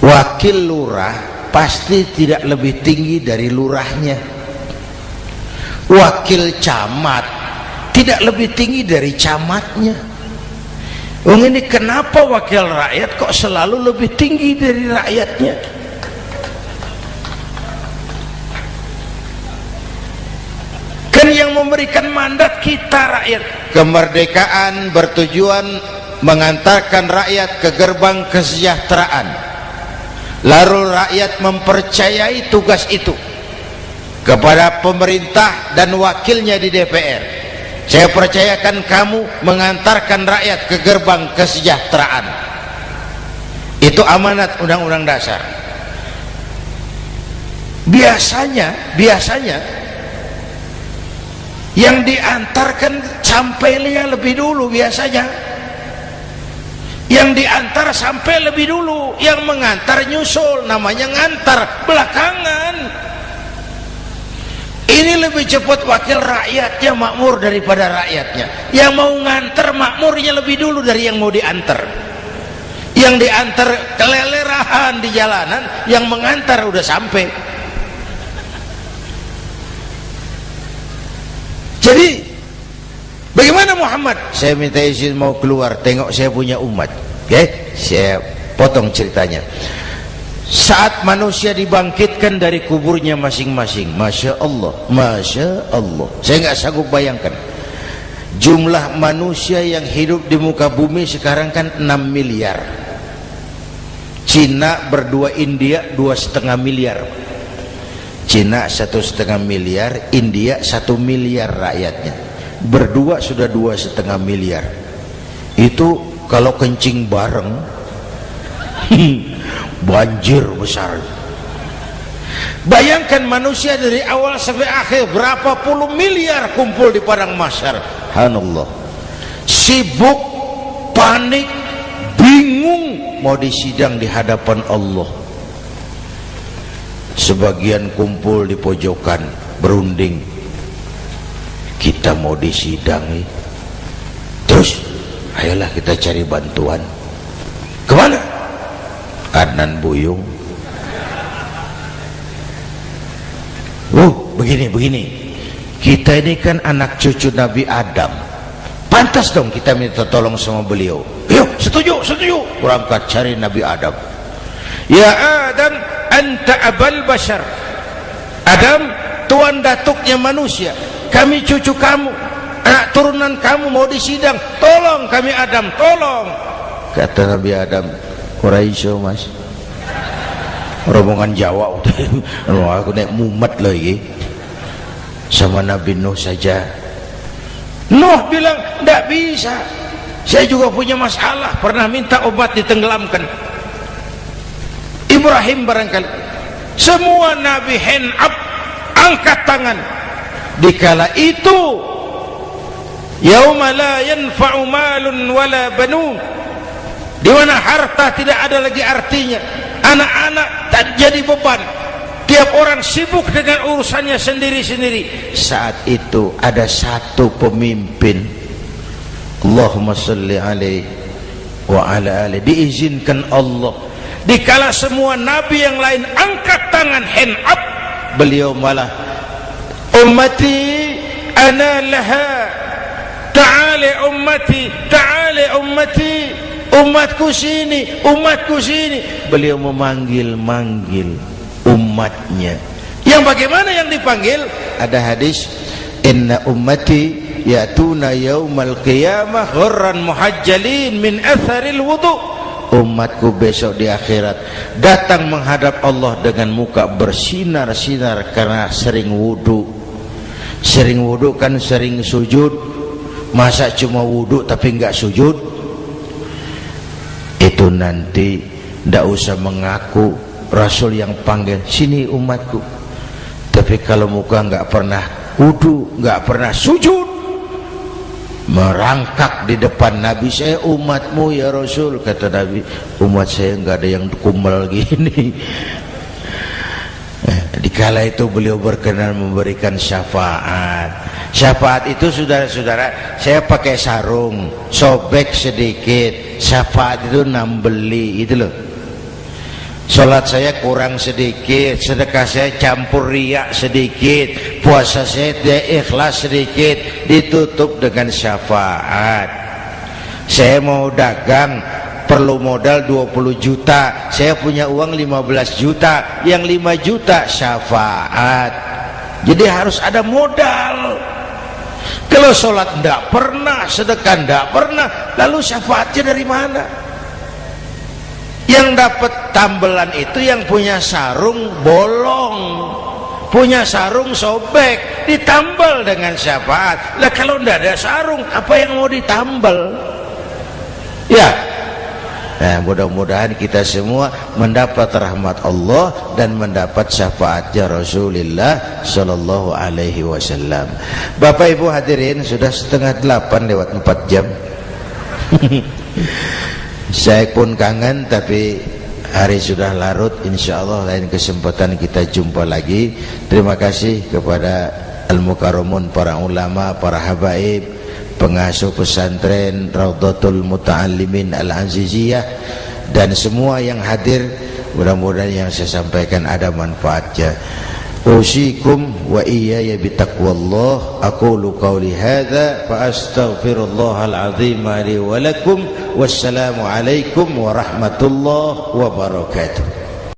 A: wakil lurah pasti tidak lebih tinggi dari lurahnya. Wakil camat tidak lebih tinggi dari camatnya. Ini kenapa wakil rakyat kok selalu lebih tinggi dari rakyatnya? Kan yang memberikan mandat kita rakyat. Kemerdekaan bertujuan mengantarkan rakyat ke gerbang kesejahteraan. Lalu rakyat mempercayai tugas itu kepada pemerintah dan wakilnya di DPR. Saya percayakan kamu mengantarkan rakyat ke gerbang kesejahteraan. Itu amanat Undang-Undang Dasar. Biasanya yang diantarkan sampainya lebih dulu biasanya. Yang diantar sampai lebih dulu, yang mengantar nyusul, namanya ngantar belakangan. Ini lebih cepat wakil rakyatnya makmur daripada rakyatnya. Yang mau nganter makmurnya lebih dulu dari yang mau diantar. Yang diantar kelelerahan di jalanan, yang mengantar udah sampai. Jadi bagaimana Muhammad? Saya minta izin mau keluar, tengok saya punya umat. Oke, saya potong ceritanya. Saat manusia dibangkitkan dari kuburnya masing-masing, Masya Allah, Masya Allah, saya nggak sanggup bayangkan jumlah manusia yang hidup di muka bumi sekarang kan 6 miliar. Cina berdua, India 2,5 miliar. Cina 1,5 miliar, India 1 miliar rakyatnya. Berdua sudah 2,5 miliar. Itu kalau kencing bareng banjir besar. Bayangkan manusia dari awal sampai akhir berapa puluh miliar kumpul di padang mahsyar. Subhanallah. Sibuk, panik, bingung mau disidang di hadapan Allah. Sebagian kumpul di pojokan berunding, kita mau disidang nih. Terus ayolah kita cari bantuan. Kemana? Adnan Buyung. Begini. Kita ini kan anak cucu Nabi Adam. Pantas dong kita minta tolong sama beliau. Yuk, setuju. Berangkat cari Nabi Adam. Ya Adam, anta abal bashar. Adam, tuan datuknya manusia. Kami cucu kamu, anak turunan kamu mau disidang. Tolong kami Adam, tolong. Kata Nabi Adam, Quraisy mas, rombongan Jawa aku naik mumet lagi sama Nabi Nuh saja. Nuh bilang tidak bisa, saya juga punya masalah, pernah minta obat ditenggelamkan. Ibrahim barangkali, semua Nabi hand up, angkat tangan. Dikala itu yauma la yanfa'u malun wala banun, di mana harta tidak ada lagi artinya, anak-anak tak jadi beban, tiap orang sibuk dengan urusannya sendiri-sendiri. Saat itu ada satu pemimpin, Allahumma salli alaihi wa ala alihi, diizinkan Allah. Dikala semua nabi yang lain angkat tangan hand up, beliau malah ummati ana laha, ta'ali ummati, ta'ali ummati, umatku sini, umatku sini. Beliau memanggil-manggil umatnya. Yang bagaimana yang dipanggil? Ada hadis, inna ummati ya'tuna yaumal qiyamah ghurran muhajjalin min atharil wudu. Umatku besok di akhirat datang menghadap Allah dengan muka bersinar-sinar karena sering wudu. Sering wudu kan sering sujud. Masa cuma wudu tapi enggak sujud? Itu nanti enggak usah mengaku Rasul yang panggil, sini umatku. Tapi kalau muka enggak pernah wudu, enggak pernah sujud, merangkak di depan Nabi, saya umatmu ya Rasul. Kata Nabi, umat saya enggak ada yang kumbal gini. Dikala itu beliau berkenan memberikan syafaat. Syafaat itu saudara-saudara, saya pakai sarung, sobek sedikit. Syafaat itu nambeli itu loh. Salat saya kurang sedikit, sedekah saya campur riak sedikit, puasa saya tidak ikhlas sedikit, ditutup dengan syafaat. Saya mau dagang, perlu modal 20 juta, saya punya uang 15 juta, yang 5 juta syafaat. Jadi harus ada modal. Kalau sholat tidak pernah, sedekah tidak pernah, lalu syafaatnya dari mana? Yang dapat tambelan itu yang punya sarung bolong, punya sarung sobek, ditambal dengan syafaat. Lah kalau tidak ada sarung, apa yang mau ditambal? Ya. Nah, mudah-mudahan kita semua mendapat rahmat Allah dan mendapat syafaatnya Rasulullah Sallallahu Alaihi Wasallam. Bapak Ibu hadirin, sudah 7:30 lewat 4 jam. Saya pun kangen, tapi hari sudah larut. Insya Allah lain kesempatan kita jumpa lagi. Terima kasih kepada Al-Mukarramun, para ulama, para habaib, pengasuh pesantren Raudhatul Muta'allimin Al-Aziziyah, dan semua yang hadir. Mudah-mudahan yang saya sampaikan ada manfaatnya. Usikum wa iyaya bitaqwallah. Aqulu qawli hadza fa astaghfirullahal azim li wa lakum. Wassalamu alaikum warahmatullahi wabarakatuh.